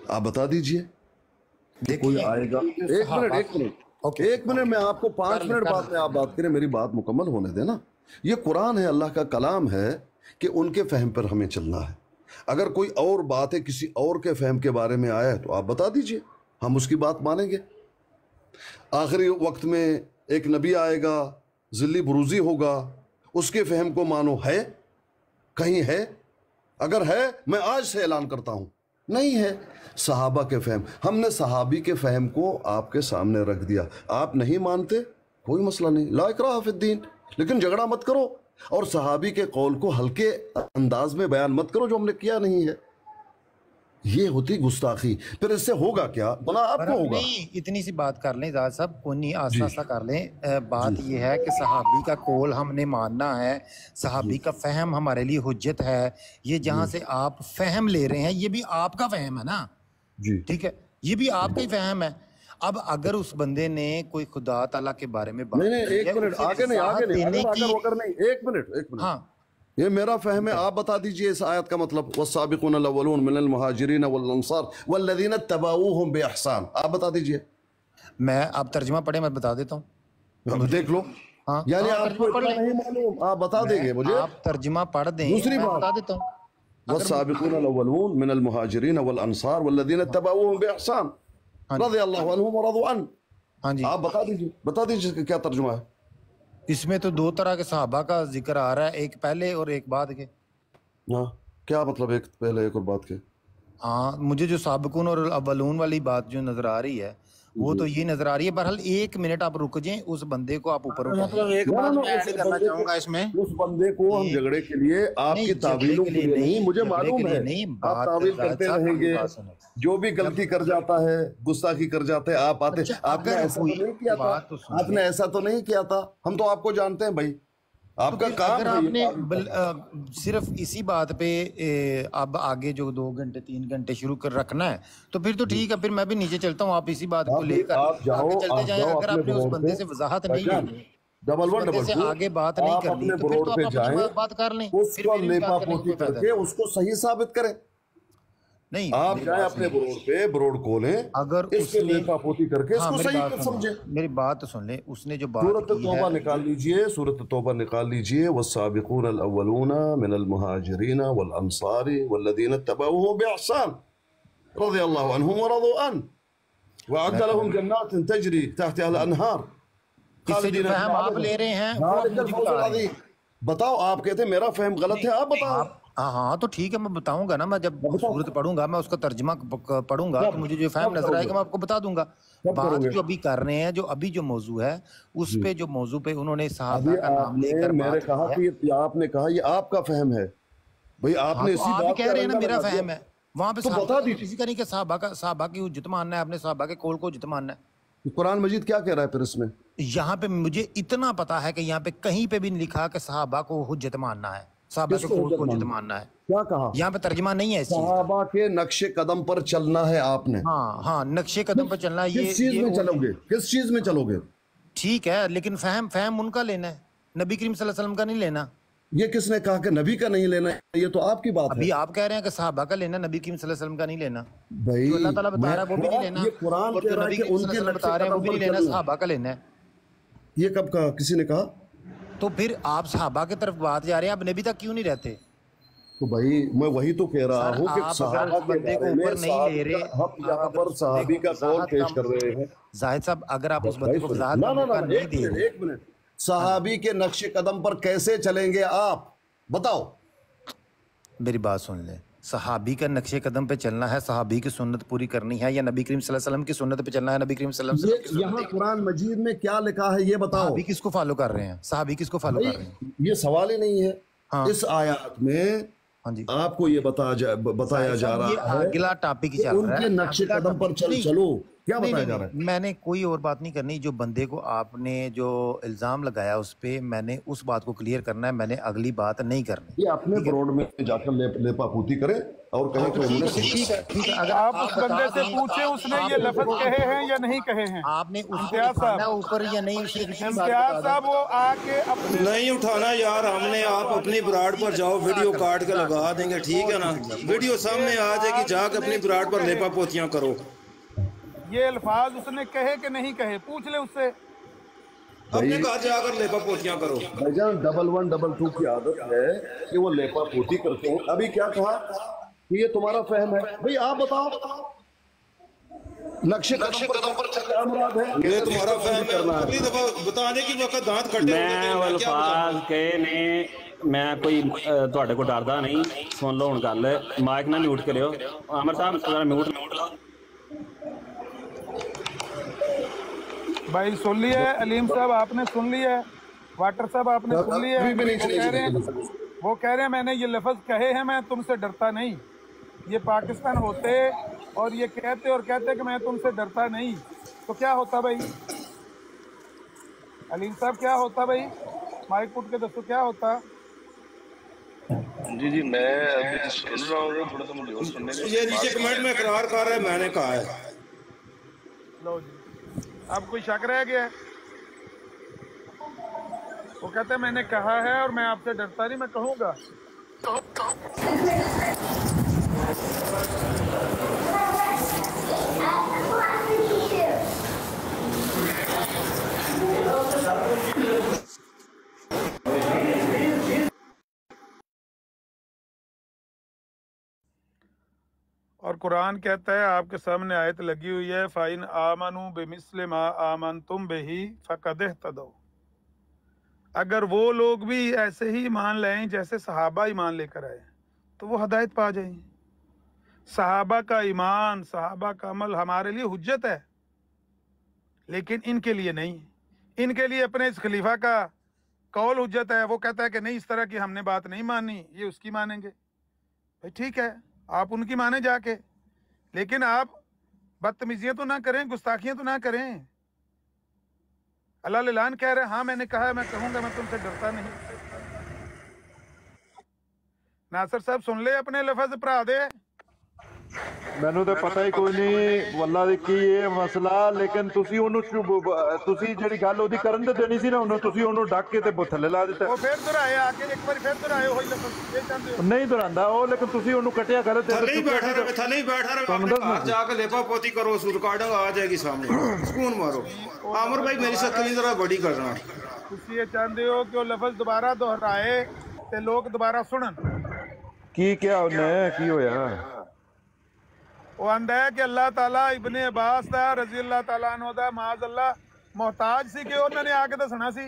آپ بتا دیجئے کوئی آئے گا. ایک منٹ میں آپ کو 5 منٹ بعد میں آپ بات کریں، میری بات مکمل ہونے دیں نا. یہ قرآن ہے، اللہ کا کلام ہے کہ ان کے فہم پر ہمیں چلنا ہے. اگر کوئی اور بات ہے کسی اور کے فہم کے بارے میں آیا ہے تو آپ بتا دیجئے، ہم اس کی بات مانیں گے. آخری وقت میں ایک نبی آئے گا، ذلی بروزی ہوگا، اس کے فہم کو مانو. ہے کہیں ہے؟ اگر ہے میں آج سے اعلان کرتا ہوں نہیں ہے. صحابہ کے فہم، ہم نے صحابی کے فہم کو آپ کے سامنے رکھ دیا. آپ نہیں مانتے کوئی مسئلہ نہیں، لا اکراہ فی الدین، لیکن جھگڑا مت کرو اور صحابی کے قول کو ہلکے انداز میں بیان مت کرو جو ہم نے کیا نہیں ہے. یہ ہوتی گستاخی. پھر اس سے ہوگا کیا؟ گناہ آپ کو ہوگا. اتنی سی بات کر لیں زاد صاحب، کونی آسا آسا کر لیں. بات یہ ہے کہ صحابی کا قول ہم نے ماننا ہے، صحابی کا فہم ہمارے لیے حجت ہے. یہ جہاں سے آپ فہم لے رہے ہیں یہ بھی آپ کا فہم ہے نا. جی ٹھیک ہے، یہ بھی آپ کا ہی فہم ہے. اب اگر اس بندے نے کوئی خدا تعالیٰ کے بارے میں بات نہیں ایک منٹ آگے نہیں، ایک منٹ ہاں یہ میرا فہم ہے. آپ بتا دیجئے اس آیت کا مطلب. والسابقون الاولون من المہاجرین والانصار والذین اتبعوہم باحسان. آپ بتا دیجئے. میں آپ ترجمہ پڑھیں، میں بتا دیتا ہوں. دیکھ لو، یعنی آپ کو اتنا نہیں معلوم، آپ بتا دیں گے مجھے. آپ ترجمہ پڑھ دیں، دوسری میں بات بتا دیتا ہوں. والسابقون الاولون من المہاجرین والانصار والذین اتبعوہم باحسان رضی اللہ عنہم ورضوا عنہ. ہاں جی، آپ بتا دیجئے کہ کیا ترجمہ ہے. اس میں تو 2 طرح کے صحابہ کا ذکر آ رہا ہے، ایک پہلے اور ایک بعد کے. ہاں کیا مطلب ایک پہلے ایک اور بعد کے؟ ہاں مجھے جو سابقون اور اولون والی بات جو نظر آ رہی ہے وہ تو یہ نظر آ رہی ہے. بہرحال 1 منٹ آپ رک جائیں، اس بندے کو آپ اوپر مطلب ایک بات میں ایڈ کرنا چاہوں گا اس میں. اس بندے کو ہم جھگڑے کے لیے آپ کی تعویلوں کے لیے نہیں، مجھے معلوم ہے آپ تعویل کرتے رہیں گے. جو بھی غلطی کر جاتا ہے، گستاخی کر جاتے ہیں، آپ آتے. آپ نے ایسا تو نہیں کیا تھا، آپ نے ایسا تو نہیں کیا تھا. ہم تو آپ کو جانتے ہیں بھائی، آپ کا کام. اگر آپ نے صرف اسی بات پہ اب آگے جو 2 گھنٹے 3 گھنٹے شروع کر رکھنا ہے تو پھر تو ٹھیک ہے، پھر میں بھی نیچے چلتا ہوں. آپ اسی بات کو لے کر آگے چلتے جائیں. اگر آپ نے اس بندے سے وضاحت نہیں کرنی، اس سے آگے بات نہیں کرنی، تو پھر تو آپ اپنی بات کر لیں، اس کو لیپا پوتی کر کے اس کو صحیح ثابت کریں. نہیں آپ جائیں اپنے بروڈ پہ، بروڈ کھولیں، اگر اس کے لیپا پوتی کر کے اس کو صحیح سمجھیں. میری بات تو سن لیں. اس نے جو بات سورۃ توبہ نکال لیجئے، سورۃ توبہ نکال لیجئے. والسابقون الاولون من المہاجرین والانصار والذین اتبعوہم باحسان رضی اللہ عنہم ورضوا عنہ وأعد لهم جنات تجری تحتها الانہار. اس سے جو فہم آپ لے رہے ہیں وہ بتاؤ، آپ کہتے ہیں میرا فہم غلط ہے، آپ بتاؤ. ہاں تو ٹھیک ہے، میں بتاؤں گا نا، میں جب صورت پڑھوں گا میں اس کا ترجمہ پڑھوں گا تو مجھے جو فہم نظر آئے گا میں آپ کو بتا دوں گا. بات جو ابھی کر رہے ہیں، جو ابھی جو موضوع ہے اس پہ، جو موضوع پہ انہوں نے صحابہ کا نام لے کر میں نے کہا کہ آپ نے کہا یہ آپ کا فہم ہے بھائی، آپ نے اسی بات کہہ رہے ہیں نا میرا فہم ہے. وہاں پہ بتا دیجیے کسی کا نہیں کہ صحابہ کی حجت ماننا ہے، آپ نے صحابہ کے قول کو حجت ماننا ہے. قرآن مجید کیا کہہ رہا ہے پھر اس میں؟ یہاں پہ مجھے اتنا پتا ہے کہ یہاں پہ کہیں پہ بھی نہیں لکھا کہ صحابہ کو حجت ماننا ہے، صحابہ کے قول کو حجت ماننا ہے. کیا کہا؟ یہاں پہ ترجمہ نہیں ہے اس چیز کا. صحابہ کے نقش قدم پر چلنا ہے آپ نے. ہاں نقش قدم پر چلنا ہے. کس چیز میں چلو گے؟ کس چیز میں چلو گے؟ ٹھیک ہے، لیکن فہم ان کا لینا ہے، نبی کریم صلی اللہ علیہ وسلم کا نہیں لینا. یہ کس نے کہا کہ نبی کا نہیں لینا ہے؟ یہ تو آپ کی بات ہے. ابھی آپ کہہ رہے ہیں کہ صحابہ کا لینا، نبی کریم صلی اللہ علیہ وسلم کا نہیں لینا. بھائی جو اللہ تعالیٰ بتا رہا ہے وہ بھی نہیں لینا، یہ قرآن اور کہہ جو رہا ہے نبی کہ کریم ان صلی کے اللہ علیہ وسلم نقش بتا رہے ہیں وہ قدم بھی پر نہیں لینا، چلنا. صحابہ کا لینا ہے. یہ کب کہا؟ کسی نے کہا؟ تو پھر آپ صحابہ کی طرف بات جا رہے ہیں، آپ نبی تک کیوں نہیں رہتے؟ تو بھائی میں وہی تو کہہ رہا ہوں کہ صحابہ کے بارے میں ہم یہاں پر صحابی کا قول پیش کر رہے ہیں. زاہد صاحب اگر آپ اس بندے کو وضاحت کا موقع نہیں دیں گے. ایک منٹ، صحابی کے نقش قدم پر کیسے چلیں گے آپ بتاؤ؟ میری بات سن لیں، صحابی کا نقش قدم پہ چلنا ہے، صحابی کی سنت پوری کرنی ہے، یا نبی کریم صلی اللہ علیہ وسلم کی سنت پہ چلنا ہے، نبی کریم صلی اللہ علیہ وسلم کی سنت. یہاں قرآن مجید میں کیا لکھا ہے یہ بتاؤ. صحابی کس کو فالو کر رہے ہیں؟ صحابی کس کو فالو کر رہے ہیں؟ یہ سوال ہی نہیں ہے. اس آیات میں آپ کو یہ بتایا جا رہا ہے اگلا ٹاپک چل رہا ہے، ان کے نقش قدم پر چلو. کیا بتایا جا رہا ہے؟ میں نے کوئی اور بات نہیں کرنی. جو بندے کو آپ نے جو الزام لگایا اس پہ میں نے اس بات کو کلیئر کرنا ہے، میں نے اگلی بات نہیں کرنی. یہ اپنے بروڈ میں جا کر لیپا پوتی کرے اور کہیں کہ ٹھیک ہے. اگر آپ اس بندے سے پوچھیں اس نے یہ لفظ کہے ہیں یا نہیں کہے ہیں. آپ نے اس کو اٹھانا اوپر یا نہیں، امتیاز صاحب وہ آ کے نہیں اٹھانا یار، ہم نے آپ اپنی براڈ پر جاؤ، ویڈیو کاٹ کے لگا دیں گے، ٹھیک ہے نا؟ ویڈیو سامنے آ جائے گی، جا کے اپنی براڈ پر لیپا پوتیاں کرو. یہ الفاظ اس نے کہے کہ نہیں کہے پوچھ لیں اس سے. اپنے گھر جا کر لیپا پوتیاں کرو. بھائی جان 1122 کی عادت ہے کہ وہ لیپا پوتی کرتے ہیں. ابھی کیا کہا کہ یہ تمہارا فہم ہے. بھئی آپ بتاؤ نقش قدم پر کیا مراد ہے؟ یہ تمہارا فہم ہے. اگلی دفعہ بتانے کی وقت دانت کھٹے میں الفاظ کہے نے میں کوئی تواڈے کو ڈردا نہیں. سن لو ہن گل، مائک نہ میوٹ کریو. عامر صاحب ذرا میوٹ بھائی سن لیا ہے. علیم صاحب آپ نے سن لیا ہے، واٹر صاحب آپ نے سن لیا ہے. وہ کہہ رہے ہیں میں نے یہ لفظ کہے ہیں، میں تم سے ڈرتا نہیں. یہ پاکستان ہوتے اور یہ کہتے کہ میں تم سے ڈرتا نہیں، تو کیا ہوتا بھائی؟ علیم صاحب کیا ہوتا بھائی؟ مائک پٹ کے دستو کیا ہوتا؟ جی میں ابھی سن رہا ہوں، تھوڑا سا مجھے اور سننے دیں. یہ نیچے کمنٹ میں اقرار کر رہا ہے میں نے کہا ہے. لو جی اب کوئی شک رہ گیا ہے؟ وہ کہتے ہیں میں نے کہا ہے اور میں آپ سے ڈرتا نہیں، میں کہوں گا. اور قرآن کہتا ہے، آپ کے سامنے آیت لگی ہوئی ہے، فَإِنْ آمَنُوا بِمِثْلِ مَا آمَنْتُمْ بِهِ فَقَدْ اهْتَدَوْا. اگر وہ لوگ بھی ایسے ہی ایمان لائیں جیسے صحابہ ایمان لے کر آئے تو وہ ہدایت پا جائیں. صحابہ کا ایمان، صحابہ کا عمل ہمارے لیے حجت ہے، لیکن ان کے لیے نہیں. ان کے لیے اپنے اس خلیفہ کا قول حجت ہے. وہ کہتا ہے کہ نہیں، اس طرح کی ہم نے بات نہیں مانی، یہ اس کی مانیں گے. بھائی ٹھیک ہے، آپ ان کی مانیں جا کے، لیکن آپ بدتمیزیاں تو نہ کریں، گستاخیاں تو نہ کریں. اللہ اعلان کہہ رہے ہیں ہاں میں نے کہا ہے، میں کہوں گا، میں تم سے ڈرتا نہیں. ناصر صاحب سن لے اپنے لفظ بھرا دے. ਮੈਨੂੰ ਤਾਂ ਪਤਾ ਹੀ ਕੋਈ ਨਹੀਂ ਵੱਲਾ ਦੀ ਕੀ ਇਹ ਮਸਲਾ, ਲੇਕਿਨ ਤੁਸੀਂ ਜਿਹੜੀ ਗੱਲ ਉਹਦੀ ਕਰਨ ਤੇ ਦੇਣੀ ਸੀ ਨਾ, ਉਹਨੂੰ ਤੁਸੀਂ ਉਹਨੂੰ ਡੱਕ ਕੇ ਤੇ ਥੱਲੇ ਲਾ ਦਿੱਤਾ. ਉਹ ਫੇਰ ਦੁਹਰਾਏ ਆ ਕੇ ਇੱਕ ਵਾਰੀ ਫੇਰ ਦੁਹਰਾਏ ਹੋਈ ਲਫ਼ਜ਼ ਇਹ ਚਾਹੁੰਦੇ ਹੋ? ਨਹੀਂ ਦੁਹਰਾਉਂਦਾ ਉਹ, ਲੇਕਿਨ ਤੁਸੀਂ ਉਹਨੂੰ ਕੱਟਿਆ ਗਲਤ. ਥੱਲੇ ਹੀ ਬੈਠਾ ਰਹੇ, ਥੱਲੇ ਹੀ ਬੈਠਾ ਰਹੇ. ਆਪਣੇ ਘਰ ਜਾ ਕੇ لیپا پوتی کرو، اس ریکارڈنگ آ جائے گی سامنے. سکون مارو. عامر بھائی میری سکرین ذرا بڑی کرنا. ਤੁਸੀਂ ਇਹ ਚਾਹੁੰਦੇ ਹੋ کہ وہ لفظ دوبارہ ਦੁਹਰਾਏ ਤੇ ਲੋਕ ਦੁਬਾਰਾ ਸੁਣਨ. ਕੀ ਕਿਹਾ ਉਹਨੇ, ਕੀ ਹੋਇਆ? وہ آندا ہے کہ اللہ تعالیٰ ابن عباس دا رضی اللہ تعالیٰ عنہ دا معاذ اللہ محتاج سی کہ انہوں نے آ کے دسنا سی.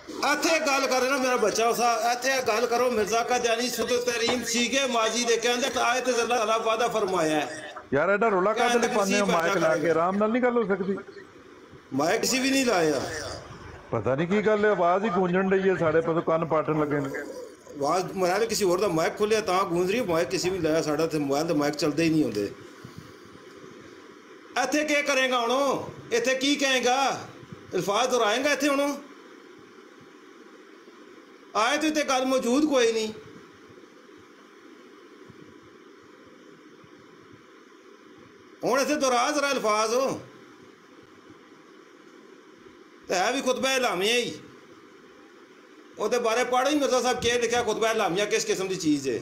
ਇੱਥੇ ਗੱਲ ਕਰੇ ਨਾ ਮੇਰਾ ਬੱਚਾ ਉਸਾ ਇੱਥੇ ਗੱਲ ਕਰੋ ਮਿਰਜ਼ਾ ਕਾਦੀਆਨੀ ਸੁਦ ਤਰੀਮ ਸੀਗੇ ਮਾਜੀ ਦੇ ਕਹਿੰਦੇ ਆਇਤ ਅੱਲਾਹ ਤਾਲਾ ਵਾਦਾ ਫਰਮਾਇਆ ਹੈ ਯਾਰ ਐਡਾ ਰੋਲਾ ਕਾਹਦੇ ਲਈ ਪਾਉਂਦੇ ਹੋ ਮਾਈਕ ਲਾ ਕੇ ਆਰਾਮ ਨਾਲ ਨਹੀਂ ਗੱਲ ਹੋ ਸਕਦੀ ਮਾਈਕ ਕਿਸੇ ਵੀ ਨਹੀਂ ਲਾਇਆ ਪਤਾ ਨਹੀਂ ਕੀ ਗੱਲ ਹੈ ਆਵਾਜ਼ ਹੀ ਗੂੰਜਣ ਰਹੀ ਹੈ ਸਾਡੇ ਪਾਸੋਂ ਕੰਨ ਪਾਟਣ ਲੱਗੇ ਨੇ ਆਵਾਜ਼ ਮਰਾਲੇ ਕਿਸੇ ਹੋਰ ਦਾ ਮਾਈਕ ਖੋਲਿਆ ਤਾਂ ਗੂੰਜ ਰਹੀ ਮਾਈਕ ਕਿਸੇ ਵੀ ਲਾਇਆ ਸਾਡਾ ਤੇ ਮੋਬਾਈਲ ਦਾ ਮਾਈਕ ਚੱਲਦੇ ਹੀ ਨਹੀਂ ਹੁੰਦੇ ਇੱਥੇ ਕੀ ਕਰੇਗਾ ਹੁਣ ਇੱਥੇ ਕੀ ਕਹੇਗਾ ਅਲਫਾਜ਼ ਦੁਹਰਾਏਗਾ ਇੱਥੇ ਹੁਣ ਆਏ ਤੇ ਇੱਥੇ ਗੱਲ ਮੌਜੂਦ ਕੋਈ ਨਹੀਂ ਹੁਣ ਇੱਥੇ ਦੁਹਰਾ ਜ਼ਰਾ ਅਲਫਾਜ਼ ਤੇ ਹੈ ਵੀ ਖੁਤਬਾ ਇਲਾਮੀਆ ਹੀ ਉਹਦੇ ਬਾਰੇ ਪੜ੍ਹੋ ਹੀ ਮਿਰਜ਼ਾ ਸਾਹਿਬ ਕੀ ਲਿਖਿਆ ਖੁਤਬਾ ਇਲਾਮੀਆ ਕਿਸ ਕਿਸਮ ਦੀ ਚੀਜ਼ ਹੈ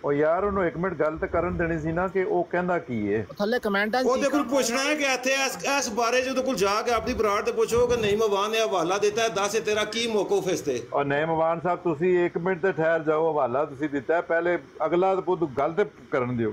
ਉਹ ਯਾਰ ਉਹਨੂੰ ਇੱਕ ਮਿੰਟ ਗੱਲ ਤਾਂ ਕਰਨ ਦੇਣੀ ਸੀ ਨਾ ਕਿ ਉਹ ਕਹਿੰਦਾ ਕੀ ਹੈ ਥੱਲੇ ਕਮੈਂਟਾਂ ਉਹਦੇ ਕੋਲ ਪੁੱਛਣਾ ਹੈ ਕਿ ਇੱਥੇ ਇਸ ਬਾਰੇ ਜਦੋਂ ਕੋਲ ਜਾ ਕੇ ਆਪਣੀ ਬਰਾੜ ਤੇ ਪੁੱਛੋ ਕਿ ਨਹੀਂ ਮਵਾਨ ਨੇ ਹਵਾਲਾ ਦਿੱਤਾ ਹੈ ਦੱਸ ਤੇਰਾ ਕੀ ਮੌਕਫ ਇਸ ਤੇ ਔਰ ਨਹੀਂ ਮਵਾਨ ਸਾਹਿਬ ਤੁਸੀਂ 1 ਮਿੰਟ ਤੇ ਠਹਿਰ ਜਾਓ ਹਵਾਲਾ ਤੁਸੀਂ ਦਿੱਤਾ ਹੈ ਪਹਿਲੇ ਅਗਲਾ ਗੱਲ ਤੇ ਕਰਨ ਦਿਓ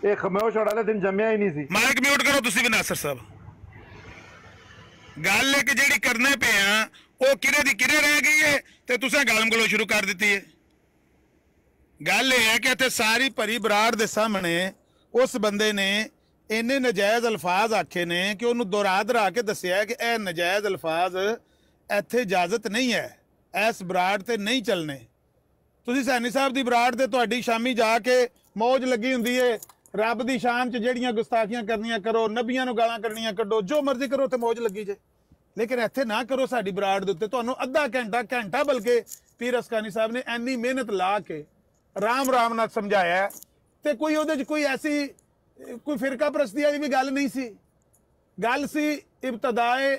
ਇਹ ਖਮੋਸ਼ ਵਾਲੇ ਦਿਨ ਜੰਮਿਆ ਹੀ ਨਹੀਂ ਸੀ। ਮਾਈਕ ਮਿਊਟ ਕਰੋ ਤੁਸੀਂ ਵੀ ਨਾਸਰ ਸਾਹਿਬ। ਗੱਲ ਇੱਕ ਜਿਹੜੀ ਕਰਨੇ ਪਏ ਆ ਉਹ ਕਿਹੜੇ ਦੀ ਕਿਹੜੇ ਰਹਿ ਗਈ ਹੈ ਤੇ ਤੁਸੀਂ ਗਾਲਮ ਗਲੋ ਸ਼ੁਰੂ ਕਰ ਦਿੱਤੀ ਹੈ। ਗੱਲ ਇਹ ਹੈ ਕਿ ਇੱਥੇ ਸਾਰੀ ਭਰੀ ਬਰਾੜ ਦੇ ਸਾਹਮਣੇ ਉਸ ਬੰਦੇ ਨੇ ਇੰਨੇ ਨਜਾਇਜ਼ ਅਲਫਾਜ਼ ਆਖੇ ਨੇ ਕਿ ਉਹਨੂੰ ਦੁਹਰਾ ਕੇ ਦੱਸਿਆ ਕਿ ਇਹ ਨਜਾਇਜ਼ ਅਲਫਾਜ਼ ਇੱਥੇ ਇਜਾਜ਼ਤ ਨਹੀਂ ਹੈ, ਇਸ ਬਰਾੜ ਤੇ ਨਹੀਂ ਚੱਲਣੇ। ਤੁਸੀਂ ਸੈਣੀ ਸਾਹਿਬ ਦੀ ਬਰਾੜ ਤੇ ਤੁਹਾਡੀ ਸ਼ਾਮੀ ਜਾ ਕੇ ਮੌਜ ਲੱਗੀ ਹੁੰਦੀ ਏ, ਰੱਬ ਦੀ ਸ਼ਾਨ 'ਚ ਜਿਹੜੀਆਂ ਗੁਸਤਾਖੀਆਂ ਕਰਨੀਆਂ ਕਰੋ, ਨਬੀਆਂ ਨੂੰ ਗਾਲਾਂ ਕੱਢਣੀਆਂ ਕੱਢੋ, ਜੋ ਮਰਜ਼ੀ ਕਰੋ, ਤੇ ਮੌਜ ਲੱਗੀ ਜੇ। ਲੇਕਿਨ ਇੱਥੇ ਨਾ ਕਰੋ ਸਾਡੀ ਬਰਾੜ ਦੇ ਉੱਤੇ। ਤੁਹਾਨੂੰ ਅੱਧਾ ਘੰਟਾ ਬਲਕਿ ਪੀਰ ਅਸਕਾਨੀ ਸਾਹਿਬ ਨੇ ਇੰਨੀ ਮਿਹਨਤ ਲਾ ਕੇ ਰਾਮ ਨਾਲ ਸਮਝਾਇਆ, ਤੇ ਕੋਈ ਉਹਦੇ 'ਚ ਕੋਈ ਐਸੀ ਕੋਈ ਫਿਰਕਾ ਪ੍ਰਸਤੀ ਵਾਲੀ ਵੀ ਗੱਲ ਨਹੀਂ ਸੀ। ਗੱਲ ਸੀ ਇਬਤਦਾਏ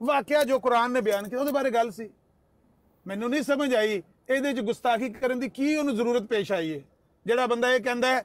ਵਾਕਿਆ ਜੋ ਕੁਰਾਨ ਨੇ ਬਿਆਨ ਕੀਤਾ ਉਹਦੇ ਬਾਰੇ ਗੱਲ ਸੀ। ਮੈਨੂੰ ਨਹੀਂ ਸਮਝ ਆਈ ਇਹਦੇ 'ਚ ਗੁਸਤਾਖੀ ਕਰਨ ਦੀ ਕੀ ਉਹਨੂੰ ਜ਼ਰੂਰਤ ਪੇਸ਼ ਆਈ ਹੈ। ਜਿਹੜਾ ਬੰਦਾ ਇਹ ਕਹਿੰਦਾ ਹੈ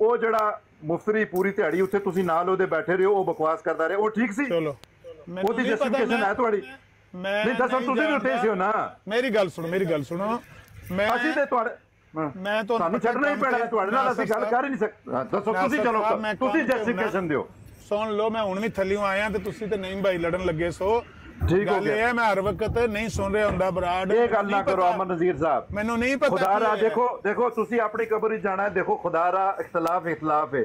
ਉਹ ਜਿਹੜਾ ਮੁਫਤਰੀ ਪੂਰੀ ਦਿਹਾੜੀ ਉੱਥੇ ਤੁਸੀਂ ਨਾਲ ਉਹਦੇ ਬੈਠੇ ਰਹੇ ਹੋ, ਉਹ ਬਕਵਾਸ ਕਰਦਾ ਰਿਹਾ, ਉਹ ਠੀਕ ਸੀ? ਚਲੋ ਉਹਦੀ ਜਸਟੀਫਿਕੇਸ਼ਨ ਹੈ ਤੁਹਾਡੀ? ਨਹੀਂ ਦੱਸੋ ਤੁਸੀਂ ਵੀ ਉੱਥੇ ਸੀ ਹੋ ਨਾ। ਮੇਰੀ ਗੱਲ ਸੁਣੋ ਮੈਂ ਅਸੀਂ ਤੇ ਤੁਹਾਡੇ ਮੈਂ ਤੁਹਾਨੂੰ ਛੱਡਣਾ ਹੀ ਪੈਣਾ, ਤੁਹਾਡੇ ਨਾਲ ਅਸੀਂ ਗੱਲ ਕਰ ਹੀ ਨਹੀਂ ਸਕਦੇ। ਦੱਸੋ ਤੁਸੀਂ, ਚਲੋ ਤੁਸੀਂ ਜਸਟੀਫਿਕੇਸ਼ਨ ਦਿਓ। ਸੁਣ ਲਓ, ਮੈਂ ਹੁਣ ਵੀ ਥੱਲਿਓਂ ਆਇਆ ਤੇ ਤੁਸੀਂ ਤੇ ਨਹੀਂ ਭਾਈ ਲੜਨ ਲੱਗੇ। ਸੋ ਠੀਕ ਹੋ ਗਿਆ, ਇਹ ਮੈਂ ਹਰ ਵਕਤ ਨਹੀਂ ਸੁਣ ਰਿਹਾ ਹੁੰਦਾ ਬਰਾੜ। ਇਹ ਗੱਲ ਨਾ ਕਰੋ ਅਮਨ ਨਜ਼ੀਰ ਸਾਹਿਬ, ਮੈਨੂੰ ਨਹੀਂ ਪਤਾ। ਖੁਦਾ ਰਾ ਦੇਖੋ ਤੁਸੀਂ ਆਪਣੀ ਕਬਰ ਹੀ ਜਾਣਾ ਹੈ। ਦੇਖੋ ਖੁਦਾ ਰਾ ਇਖਤਲਾਫ ਹੈ,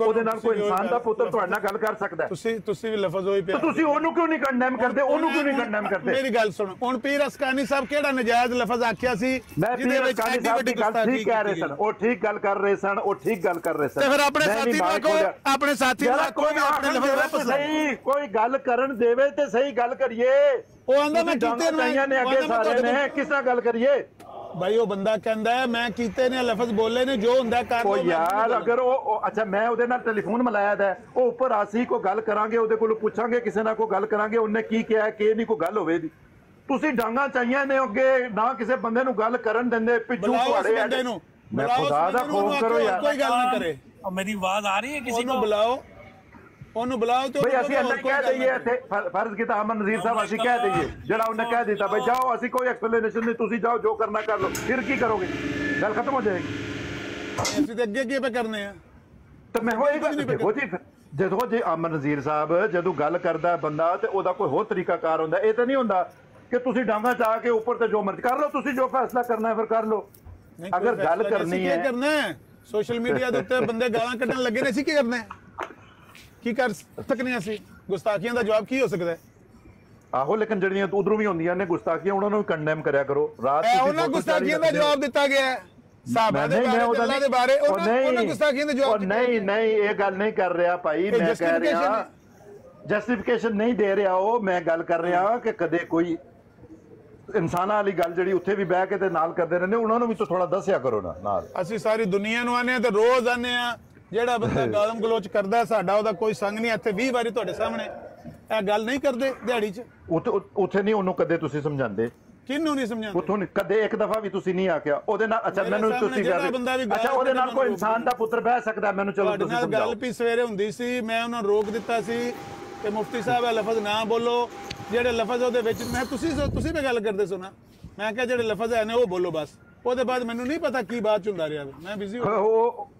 ਉਹਦੇ ਨਾਲ ਕੋਈ ਇਨਸਾਨ ਦਾ ਪੁੱਤਰ ਤੁਹਾਡੇ ਨਾਲ ਗੱਲ ਕਰ ਸਕਦਾ? ਤੁਸੀਂ ਵੀ ਲਫ਼ਜ਼ ਹੋਈ ਪਿਆ, ਤੁਸੀਂ ਉਹਨੂੰ ਕਿਉਂ ਨਹੀਂ ਕੰਡੈਮ ਕਰਦੇ? ਉਹਨੂੰ ਕਿਉਂ ਨਹੀਂ ਕੰਡੈਮ ਕਰਦੇ? ਮੇਰੀ ਗੱਲ ਸੁਣੋ, ਹੁਣ ਪੀਰ ਅਸਕਾਨੀ ਸਾਹਿਬ ਕਿਹੜਾ ਨਜਾਇਜ਼ ਲਫ਼ਜ਼ ਆਖਿਆ ਸੀ? ਮੈਂ ਪੀਰ ਅਸਕਾਨੀ ਸਾਹਿਬ ਦੀ ਗੱਲ ਠੀਕ ਕਹਿ ਰਹੇ ਸਨ, ਉਹ ਠੀਕ ਗੱਲ ਕਰ ਰਹੇ ਸਨ, ਉਹ ਠੀਕ ਗੱਲ ਕਰ ਰਹੇ ਸਨ। ਤੇ ਫਿਰ ਆਪਣੇ ਸਾਥੀ ਨੂੰ ਆਖੋ, ਆਪਣੇ ਸਾਥੀ ਨੂੰ ਆਖੋ ਆਪਣੇ ਲਫ਼ਜ਼ ਵਾਪਸ। ਸਹੀ ਕੋਈ ਗੱਲ ਕਰਨ ਦੇਵੇ ਤੇ ਸਹੀ ਗੱਲ ਕਰੀਏ। ਉਹ ਆਂਦਾ ਮੈਂ ਕੀਤੇ ਨੇ ਅੱਗੇ ਸਾਰੇ ਨੇ ਕਿਸ ਨਾਲ ਗੱਲ ਕਰੀਏ ਭਾਈ ਉਹ ਬੰਦਾ ਕਹਿੰਦਾ ਹੈ ਮੈਂ ਕੀਤੇ ਨੇ ਲਫ਼ਜ਼ ਬੋਲੇ ਨੇ ਜੋ ਹੁੰਦਾ ਕਰ ਲਓ ਯਾਰ ਅਗਰ ਉਹ ਅੱਛਾ ਮੈਂ ਉਹਦੇ ਨਾਲ ਟੈਲੀਫੋਨ ਮਿਲਾਇਆ ਦਾ ਉਹ ਉੱਪਰ ਆਸੀ ਕੋ ਗੱਲ ਕਰਾਂਗੇ ਉਹਦੇ ਕੋਲ ਪੁੱਛਾਂਗੇ ਕਿਸੇ ਨਾਲ ਕੋਈ ਗੱਲ ਕਰਾਂਗੇ ਉਹਨੇ ਕੀ ਕਿਹਾ ਕਿ ਨਹੀਂ ਕੋਈ ਗੱਲ ਹੋਵੇ ਦੀ ਤੁਸੀਂ ਡਾਂਗਾ ਚਾਹੀਆਂ ਨੇ ਅੱਗੇ ਨਾ ਕਿਸੇ ਬੰਦੇ ਨੂੰ ਗੱਲ ਕਰਨ ਦਿੰਦੇ ਪਿੱਛੋਂ ਤੁਹਾਡੇ ਬੰਦੇ ਨੂੰ ਮੈਂ ਖੁਦਾ ਦਾ ਖੌਫ ਕਰੋ ਯਾਰ ਕੋਈ ਗੱਲ ਨਾ ਕਰੇ ਮੇਰੀ ਆਵਾਜ਼ ਆ ਰਹੀ ਹੈ ਕਿਸੇ ਨੂੰ ਬੁਲਾਓ ਉਹਨੂੰ ਬੁਲਾਓ ਤੇ ਬਈ ਅਸੀਂ ਅੰਦਰ ਕਹਿ ਦਈਏ ਇੱਥੇ ਫਰਜ਼ ਕੀਤਾ ਅਮਨ ਨਜ਼ੀਰ ਸਾਹਿਬ ਅਸੀਂ ਕਹਿ ਦਈਏ ਜਿਹੜਾ ਉਹਨੇ ਕਹਿ ਦਿੱਤਾ ਬਈ ਜਾਓ ਅਸੀਂ ਕੋਈ ਐਕਸਪਲੇਨੇਸ਼ਨ ਨਹੀਂ ਤੁਸੀਂ ਜਾਓ ਜੋ ਕਰਨਾ ਕਰ ਲਓ ਫਿਰ ਕੀ ਕਰੋਗੇ ਗੱਲ ਖਤਮ ਹੋ ਜਾਏਗੀ ਅਸੀਂ ਤੇ ਅੱਗੇ ਕੀ ਕਰਨੇ ਆ ਤਾਂ ਮੈਂ ਹੋਏਗਾ ਦੇਖੋ ਜੀ ਜਦੋਂ ਜੇ ਅਮਨ ਨਜ਼ੀਰ ਸਾਹਿਬ ਜਦੋਂ ਗੱਲ ਕਰਦਾ ਬੰਦਾ ਤੇ ਉਹਦਾ ਕੋਈ ਹੋਰ ਤਰੀਕਾਕਾਰ ਹੁੰਦਾ ਇਹ ਤਾਂ ਨਹੀਂ ਹੁੰਦਾ ਕਿ ਤੁਸੀਂ ਡਾਂਗਾ ਚਾਹ ਕੇ ਉੱਪਰ ਤੇ ਜੋ ਮਰਜ਼ੀ ਕਰ ਲਓ ਤੁਸੀਂ ਜੋ ਫੈਸਲਾ ਕਰਨਾ ਹੈ ਫਿਰ ਕਰ ਲਓ ਅਗਰ ਗੱਲ ਕਰਨੀ ਹੈ ਕਰਨਾ ਸੋਸ਼ਲ ਮੀਡੀਆ ਦੇ ਉੱਤੇ ਬੰਦੇ ਗਾਲਾਂ ਕੱਢਣ ਲੱਗੇ ਨੇ ਅਸੀਂ ਕੀ ਕਰਨਾ ਕੀ ਕਰ ਸਕਨੇ ਅਸੀਂ ਗੁਸਤਾਖੀਆਂ ਦਾ ਜਵਾਬ ਕੀ ਹੋ ਸਕਦਾ ਹੈ ਆਹੋ ਲੇਕਿਨ ਜਿਹੜੀਆਂ ਉਧਰੋਂ ਵੀ ਹੁੰਦੀਆਂ ਨੇ ਗੁਸਤਾਖੀਆਂ ਉਹਨਾਂ ਨੂੰ ਵੀ ਕੰਡੈਮ ਕਰਿਆ ਕਰੋ ਰਾਤ ਤੁਸੀਂ ਉਹਨਾਂ ਗੁਸਤਾਖੀਆਂ ਦਾ ਜਵਾਬ ਦਿੱਤਾ ਗਿਆ ਹੈ ਸਾਹਬਾ ਦੇ ਬਾਰੇ ਉਹਨਾਂ ਗੁਸਤਾਖੀਆਂ ਦਾ ਜਵਾਬ ਨਹੀਂ ਇਹ ਗੱਲ ਨਹੀਂ ਕਰ ਰਿਹਾ ਭਾਈ ਮੈਂ ਕਹਿ ਰਿਹਾ ਜਸਟੀਫਿਕੇਸ਼ਨ ਨਹੀਂ ਦੇ ਰਿਹਾ ਉਹ ਮੈਂ ਗੱਲ ਕਰ ਰਿਹਾ ਕਿ ਕਦੇ ਕੋਈ ਇਨਸਾਨਾਂ ਵਾਲੀ ਗੱਲ ਜਿਹੜੀ ਉੱਥੇ ਵੀ ਬਹਿ ਕੇ ਤੇ ਨਾਲ ਕਰਦੇ ਰਹਿੰਦੇ ਉਹਨਾਂ ਨੂੰ ਵੀ ਤਾਂ ਥੋੜਾ ਦੱਸਿਆ ਕਰੋ ਨਾ ਨਾਲ ਅਸੀਂ ਸਾਰੀ ਦੁਨੀਆ ਨੂੰ ਆਨੇ ਆ ਤੇ ਰੋਜ਼ ਆਨੇ ਆ ਜਿਹੜਾ ਬੰਦਾ ਗਾਲਮ ਗਲੋਚ ਕਰਦਾ ਸਾਡਾ ਉਹਦਾ ਕੋਈ ਸੰਗ ਨਹੀਂ ਇੱਥੇ 20 ਵਾਰੀ ਤੁਹਾਡੇ ਸਾਹਮਣੇ ਇਹ ਗੱਲ ਨਹੀਂ ਕਰਦੇ ਦਿਹਾੜੀ 'ਚ ਉੱਥੇ ਨਹੀਂ ਉਹਨੂੰ ਕਦੇ ਤੁਸੀਂ ਸਮਝਾਉਂਦੇ ਕਿਹਨੂੰ ਨਹੀਂ ਸਮਝਾਉਂਦੇ ਉੱਥੋਂ ਕਦੇ ਇੱਕ ਦਫਾ ਵੀ ਤੁਸੀਂ ਨਹੀਂ ਆਖਿਆ ਉਹਦੇ ਨਾਲ ਅੱਛਾ ਮੈਨੂੰ ਤੁਸੀਂ ਅੱਛਾ ਉਹਦੇ ਨਾਲ ਕੋਈ ਇਨਸਾਨ ਦਾ ਪੁੱਤਰ ਬਹਿ ਸਕਦਾ ਮੈਨੂੰ ਚਲੋ ਤੁਸੀਂ ਸਮਝਾਓ ਗੱਲ ਵੀ ਸਵੇਰੇ ਹੁੰਦੀ ਸੀ ਮੈਂ ਉਹਨਾਂ ਰੋਕ ਦਿੱਤਾ ਸੀ ਕਿ ਮੁਫਤੀ ਸਾਹਿਬ ਇਹ ਲਫ਼ਜ਼ ਨਾ ਬੋਲੋ ਜਿਹੜੇ ਲਫ਼ਜ਼ ਉਹਦੇ ਵਿੱਚ ਮੈਂ ਤੁਸੀਂ ਵੀ ਗੱਲ ਕਰਦੇ ਸੁਣਾ ਮੈਂ ਕਿਹਾ ਜਿਹੜੇ ਲਫ਼ਜ਼ ਹੈ ਨੇ ਉਹ ਬੋਲੋ ਬਸ ਉਹਦੇ ਬਾਅਦ ਮੈਨੂੰ ਨਹੀਂ ਪਤਾ ਕੀ ਬਾਤ ਹੁੰਦਾ ਰਿਹਾ ਮੈਂ ਬਿਜ਼ੀ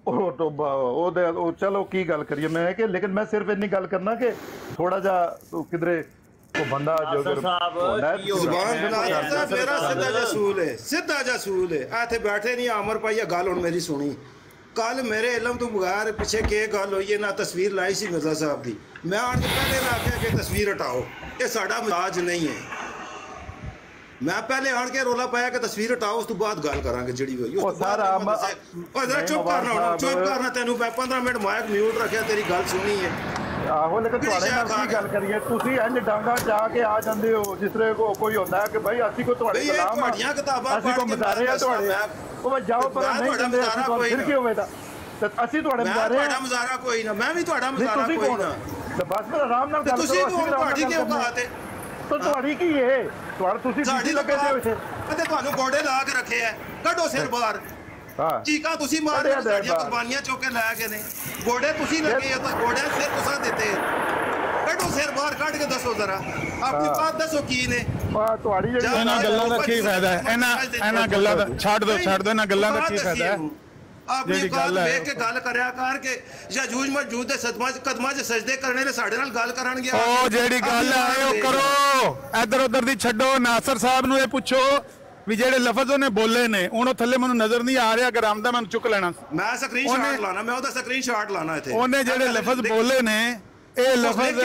ਉਹ ਚਲੋ ਕੀ ਗੱਲ ਕਰੀਏ ਮੈਂ ਕਿ ਲੇਕਿਨ ਮੈਂ ਸਿਰਫ ਇੰਨੀ ਗੱਲ ਕਰਨਾ ਕਿ ਥੋੜਾ ਜਿਹਾ ਕਿਧਰੇ ਉਹ ਬੰਦਾ ਜੋ ਮੇਰਾ ਸਿੱਧਾ ਜਿਹਾ ਸੂਲ ਹੈ ਇੱਥੇ ਬੈਠੇ ਨਹੀਂ ਆਮਰ ਪਾਈਆ ਗੱਲ ਹੁਣ ਮੇਰੀ ਸੁਣੀ ਕੱਲ ਮੇਰੇ ਇਲਮ ਤੋਂ ਬਗੈਰ ਪਿੱਛੇ ਕੀ ਗੱਲ ਹੋਈ ਹੈ ਨਾ ਤਸਵੀਰ ਲਾਈ ਸੀ ਮਿਰਜ਼ਾ ਸਾਹਿਬ ਦੀ ਮੈਂ ਆਣ ਕੇ ਪਹਿਲੇ ਨਾ ਆਖਿਆ ਕਿ ਤਸਵੀਰ ਹਟਾਓ ਇਹ ਸਾਡਾ ਮਿਜ਼ਾਜ ਨਹੀਂ ਹੈ ਮੈਂ ਪਹਿਲੇ ਆਣ ਕੇ ਰੋਲਾ ਪਾਇਆ ਕਿ ਤਸਵੀਰ ਹਟਾਓ ਉਸ ਤੋਂ ਬਾਅਦ ਗੱਲ ਕਰਾਂਗੇ ਜਿਹੜੀ ਹੋਈ ਉਹ ਸਾਰਾ ਜਰਾ ਚੁੱਪ ਕਰਨਾ ਤੈਨੂੰ ਮੈਂ 15 ਮਿੰਟ ਮਾਈਕ ਮਿਊਟ ਰੱਖਿਆ ਤੇਰੀ ਗੱਲ ਸੁਣੀ ਹੈ ਆਹੋ ਲੇਕਿਨ ਤੁਹਾਡੇ ਨਾਲ ਕੀ ਗੱਲ ਕਰੀਏ ਤੁਸੀਂ ਇੰਜ ਡਾਂਗਾ ਜਾ ਕੇ ਆ ਜਾਂਦੇ ਹੋ ਜਿਸ ਤਰ੍ਹਾਂ ਕੋਈ ਹੁੰਦਾ ਕਿ ਭਾਈ ਅਸੀਂ ਕੋਈ ਤੁਹਾਡੇ ਗੁਲਾਮ ਤੁਹਾਡੀਆਂ ਕਿਤਾਬਾਂ ਅਸੀਂ ਕੋਈ ਮਜ਼ਾਰੇ ਆ ਤੁਹਾਡੇ ਉਹ ਜਾਓ ਪਰ ਨਹੀਂ ਜਾਂਦੇ ਅਸੀਂ ਕੋਈ ਫਿਰ ਕੀ ਹੋਵੇ ਤਾਂ ਅਸੀਂ ਤੁਹਾਡੇ ਮਜ਼ਾਰੇ ਤੁਹਾਡਾ ਮਜ਼ਾਰਾ ਕੋਈ ਨਾ ਮੈਂ ਵੀ ਤੁਹਾਡਾ ਮਜ਼ਾਰਾ ਕੋਈ ਨਾ ਤੇ ਬਸ ਫਿਰ ਆਰਾਮ ਨਾਲ ਗੱਲ ਕਰੋ ਤੁਸੀਂ ਤੁਹਾਡੀ ਕੀ ਔਕਾਤ ਹੈ ਤਾਂ ਤੁਹਾਡੀ ਕੀ ਹੈ ਤੁਸੀਂ ਡਿਊਟੀ ਲੱਗੇ ਦੇ ਇੱਥੇ ਅਤੇ ਤੁਹਾਨੂੰ ਗੋਡੇ ਲਾ ਕੇ ਰੱਖੇ ਆ ਕੱਢੋ ਸਿਰ ਬਾਹਰ ਚੀਕਾਂ ਤੁਸੀਂ ਮਾਰ ਰਹੇ ਸਾਡੀਆਂ ਕੁਰਬਾਨੀਆਂ ਚੁੱਕ ਕੇ ਲੈ ਕੇ ਨੇ ਗੋਡੇ ਤੁਸੀਂ ਲੱਗੇ ਤਾਂ ਗੋਡਿਆਂ ਸਿਰ ਤੁਸੀਂ ਦਿੱਤੇ ਕੱਢੋ ਸਿਰ ਬਾਹਰ ਕੱਢ ਕੇ ਦੱਸੋ ਜ਼ਰਾ ਆਪਣੀ ਬਾਤ ਦੱਸੋ ਕੀ ਨੇ ਤੁਹਾਡੀ ਇਹਨਾਂ ਗੱਲਾਂ ਦਾ ਕੀ ਫਾਇਦਾ ਹੈ ਇਹਨਾਂ ਗੱਲਾਂ ਦਾ ਛੱਡ ਦਿਓ ਇਹਨਾਂ ਗੱਲਾਂ ਦਾ ਕੀ ਫਾਇਦਾ ਹੈ ਆਪਣੀ ਗੱਲ ਵੇਖ ਕੇ ਗੱਲ ਕਰਿਆ ਕਰ ਕੇ ਯਜੂਜ ਮਜੂਦ ਦੇ ਕਦਮਾਂ 'ਚ ਸਜਦੇ ਕਰਨੇ ਨੇ ਸਾਡੇ ਨਾਲ ਗੱਲ ਕਰਨਗੇ ਉਹ ਜਿਹੜੀ ਗੱਲ ਹੈ ਉਹ ਕਰੋ ਇੱਧਰ ਉੱਧਰ ਦੀ ਛੱਡੋ ਨਾਸਰ ਸਾਹਿਬ ਨੂੰ ਇਹ ਪੁੱਛੋ ਵੀ ਜਿਹੜੇ ਲਫ਼ਜ਼ ਉਹਨੇ ਬੋਲੇ ਨੇ ਉਹਨੂੰ ਥੱਲੇ ਮੈਨੂੰ ਨਜ਼ਰ ਨਹੀਂ ਆ ਰਿਹਾ ਅਗਰ ਆਮਦਾ ਮੈਨੂੰ ਚੁੱਕ ਲੈਣਾ ਮੈਂ ਸਕਰੀਨਸ਼ਾਟ ਲਾਣਾ ਮੈਂ ਉਹਦਾ ਸਕਰੀਨਸ਼ਾਟ ਲਾਣਾ ਇੱਥੇ ਉਹਨੇ ਜਿਹੜੇ ਲਫ਼ਜ਼ ਬੋਲੇ ਨੇ ਇਹ ਲਫ਼ਜ਼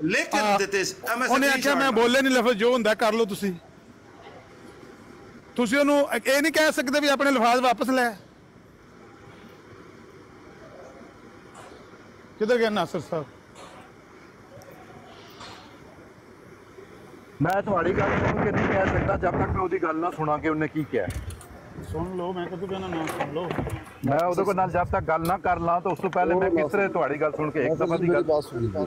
ਲਿਖ ਕੇ ਦਿੱਤੇ ਉਹਨੇ ਆਖਿਆ ਮੈਂ ਬੋਲੇ ਨਹੀਂ ਲਫ਼ਜ਼ ਜੋ ਹੁੰਦਾ ਕਰ ਲਓ ਤੁਸੀਂ ਉਹਨੂੰ ਇਹ ਨਹੀਂ ਕਹਿ ਸਕਦੇ ਵੀ ਆਪਣੇ ਲਫ਼ਜ਼ ਵਾਪਸ ਲੈ ਕਿੱਧਰ ਗਿਆ ਨਾਸਰ ਸਾਹਿਬ ਮੈਂ ਤੁਹਾਡੀ ਗੱਲ ਸੁਣ ਕੇ ਨਹੀਂ ਕਹਿ ਸਕਦਾ ਜਦ ਤੱਕ ਮੈਂ ਉਹਦੀ ਗੱਲ ਨਾ ਸੁਣਾ ਕੇ ਉਹਨੇ ਕੀ ਕਿਹਾ ਸੁਣ ਲਓ ਮੈਂ ਕਦੋਂ ਕਹਿਣਾ ਨਾ ਸੁਣ ਲਓ ਮੈਂ ਉਹਦੇ ਕੋਲ ਨਾਲ ਜਦ ਤੱਕ ਗੱਲ ਨਾ ਕਰ ਲਾਂ ਤਾਂ ਉਸ ਤੋਂ ਪਹਿਲੇ ਮੈਂ ਕਿਸ ਤਰ੍ਹਾਂ ਤੁਹਾਡੀ ਗੱਲ ਸੁਣ ਕੇ ਇੱਕ ਦਫਾ ਦੀ ਗੱਲ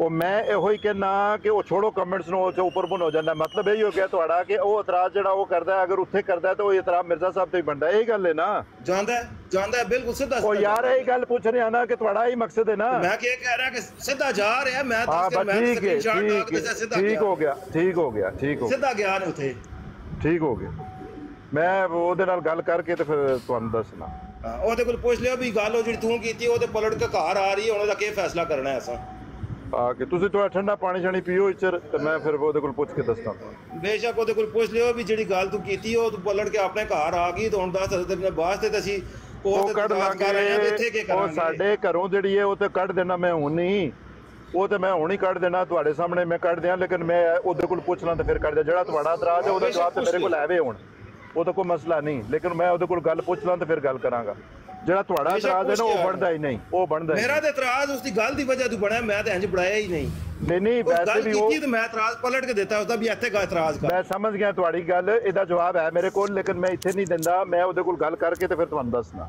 ਉਹ ਮੈਂ ਇਹੋ ਹੀ ਕਹਿਣਾ ਕਿ ਉਹ ਛੋੜੋ ਕਮੈਂਟਸ ਨੂੰ, ਉਹ ਉੱਪਰ ਬਣ ਹੋ ਜਾਂਦਾ। ਮਤਲਬ ਇਹ ਹੀ ਹੋ ਗਿਆ ਤੁਹਾਡਾ ਕਿ ਉਹ ਇਤਰਾਜ਼ ਜਿਹੜਾ ਉਹ ਕਰਦਾ ਹੈ, ਅਗਰ ਉੱਥੇ ਕਰਦਾ ਹੈ ਤਾਂ ਉਹ ਇਤਰਾਜ਼ ਮਿਰਜ਼ਾ ਸਾਹਿਬ ਤੇ ਹੀ ਬਣਦਾ। ਇਹੀ ਗੱਲ ਹੈ ਨਾ? ਜਾਂਦਾ ਹੈ ਬਿਲਕੁਲ ਸਿੱਧਾ। ਉਹ ਯਾਰ ਇਹ ਗੱਲ ਪੁੱਛ ਰਿਹਾ ਨਾ ਕਿ ਤੁਹਾਡਾ ਹੀ ਮਕਸਦ ਹੈ ਨਾ। ਮੈਂ ਕੀ ਕਹਿ ਰਿਹਾ ਕਿ ਸਿੱਧਾ ਜਾ ਰਿਹਾ, ਮੈਂ ਦੱਸ ਕੇ ਮੈਂ ਸਕਰੀਨਸ਼ਾਟ ਲਾ ਕੇ ਸਿੱਧਾ ਠੀਕ ਹੋ ਗਿਆ ਸਿੱਧਾ ਗਿਆ ਨੇ ਉੱਥੇ, ਠੀਕ ਹੋ ਗਿਆ। ਮੈਂ ਉਹਦੇ ਨਾਲ ਗੱਲ ਕਰਕੇ ਤੇ ਫਿਰ ਤੁਹਾਨੂੰ ਦੱਸਣਾ। ਉਹਦੇ ਕੋਲ ਪੁੱਛ ਲਿਓ ਵੀ ਗੱਲ ਉਹ ਜਿਹੜੀ ਤੂੰ ਕੀਤੀ ਉਹਦੇ ਪਲਟ ਕੇ ਘਰ ਆ ਰਹੀ ਹੈ, ਉਹਦਾ ਕੀ ਫੈਸਲਾ ਕਰਨਾ ਹੈ ਅਸਾਂ। ਆ ਕੇ ਤੁਸੀਂ ਥੋੜਾ ਠੰਡਾ ਪਾਣੀ ਛਾਣੀ ਪੀਓ ਇੱਧਰ ਤੇ ਮੈਂ ਫਿਰ ਉਹਦੇ ਕੋਲ ਪੁੱਛ ਕੇ ਦੱਸਦਾ। ਬੇਸ਼ੱਕ ਉਹਦੇ ਕੋਲ ਪੁੱਛ ਲਿਓ ਵੀ ਜਿਹੜੀ ਗੱਲ ਤੂੰ ਕੀਤੀ ਉਹ ਪਲਟ ਕੇ ਆਪਣੇ ਘਰ ਆ ਗਈ, ਤਾਂ ਹੁਣ ਦੱਸ ਤੇਰੇ ਵਾਸਤੇ ਤੇ ਅਸੀਂ ਉਹ ਕੱਢ ਲਾਂਗੇ। ਉਹ ਸਾਡੇ ਘਰੋਂ ਜਿਹੜੀ ਹੈ ਉਹ ਤੇ ਕੱਢ ਦੇਣਾ ਮੈਂ ਹੁਣ ਨਹੀਂ, ਉਹ ਤੇ ਮੈਂ ਹੁਣ ਹੀ ਕੱਢ ਦੇਣਾ ਤੁਹਾਡੇ ਸਾਹਮਣੇ ਮੈਂ ਕੱਢ ਦਿਆਂ। ਲੇਕਿਨ ਮੈਂ ਉਹਦੇ ਕੋਲ ਪੁੱਛਣਾ ਤੇ ਫਿਰ ਕੱਢ ਦਿਆਂ। ਜਿਹੜਾ ਤੁਹਾਡਾ ਇਤਰਾਜ਼ ਹੈ ਉਹਦਾ ਜਵਾਬ ਤੇ ਮੇਰੇ ਕੋਲ ਆਵੇ ਹੁਣ, ਉਹ ਤਾਂ ਕੋਈ ਮਸਲਾ ਨਹੀਂ। ਲੇਕਿਨ ਮੈਂ ਉਹਦੇ ਕੋਲ ਗੱਲ ਪੁੱਛ ਲਾਂ ਤੇ ਫਿਰ ਗੱਲ ਕਰਾਂਗਾ। ਜਿਹੜਾ ਤੁਹਾਡਾ ਇਤਰਾਜ਼ ਹੈ ਨਾ ਉਹ ਬਣਦਾ ਹੀ ਨਹੀਂ, ਉਹ ਬਣਦਾ ਮੇਰਾ ਤੇ ਇਤਰਾਜ਼ ਉਸ ਦੀ ਗੱਲ ਦੀ ਵਜ੍ਹਾ ਤੋਂ ਬਣਿਆ, ਮੈਂ ਤਾਂ ਇੰਜ ਬਣਾਇਆ ਹੀ ਨਹੀਂ। ਨਹੀਂ ਵੈਸੇ ਵੀ ਉਹ ਕੀਤੀ ਮੈਂ ਇਤਰਾਜ਼ ਪਲਟ ਕੇ ਦਿੱਤਾ ਉਸਦਾ ਵੀ ਇੱਥੇ ਗਾ ਇਤਰਾਜ਼ ਕਰ। ਮੈਂ ਸਮਝ ਗਿਆ ਤੁਹਾਡੀ ਗੱਲ, ਇਹਦਾ ਜਵਾਬ ਹੈ ਮੇਰੇ ਕੋਲ, ਲੇਕਿਨ ਮੈਂ ਇੱਥੇ ਨਹੀਂ ਦਿੰਦਾ। ਮੈਂ ਉਹਦੇ ਕੋਲ ਗੱਲ ਕਰਕੇ ਤੇ ਫਿਰ ਤੁਹਾਨੂੰ ਦੱਸਣਾ।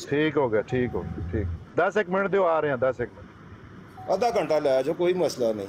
ਠੀਕ ਹੋ ਗਿਆ ਠੀਕ 10 ਮਿੰਟ ਦਿਓ ਆ ਰਹੇ ਹਾਂ 10 ਮਿੰਟ ਆਧਾ ਘੰਟਾ ਲੈ ਜਾਓ ਕੋਈ ਮਸਲਾ ਨਹੀਂ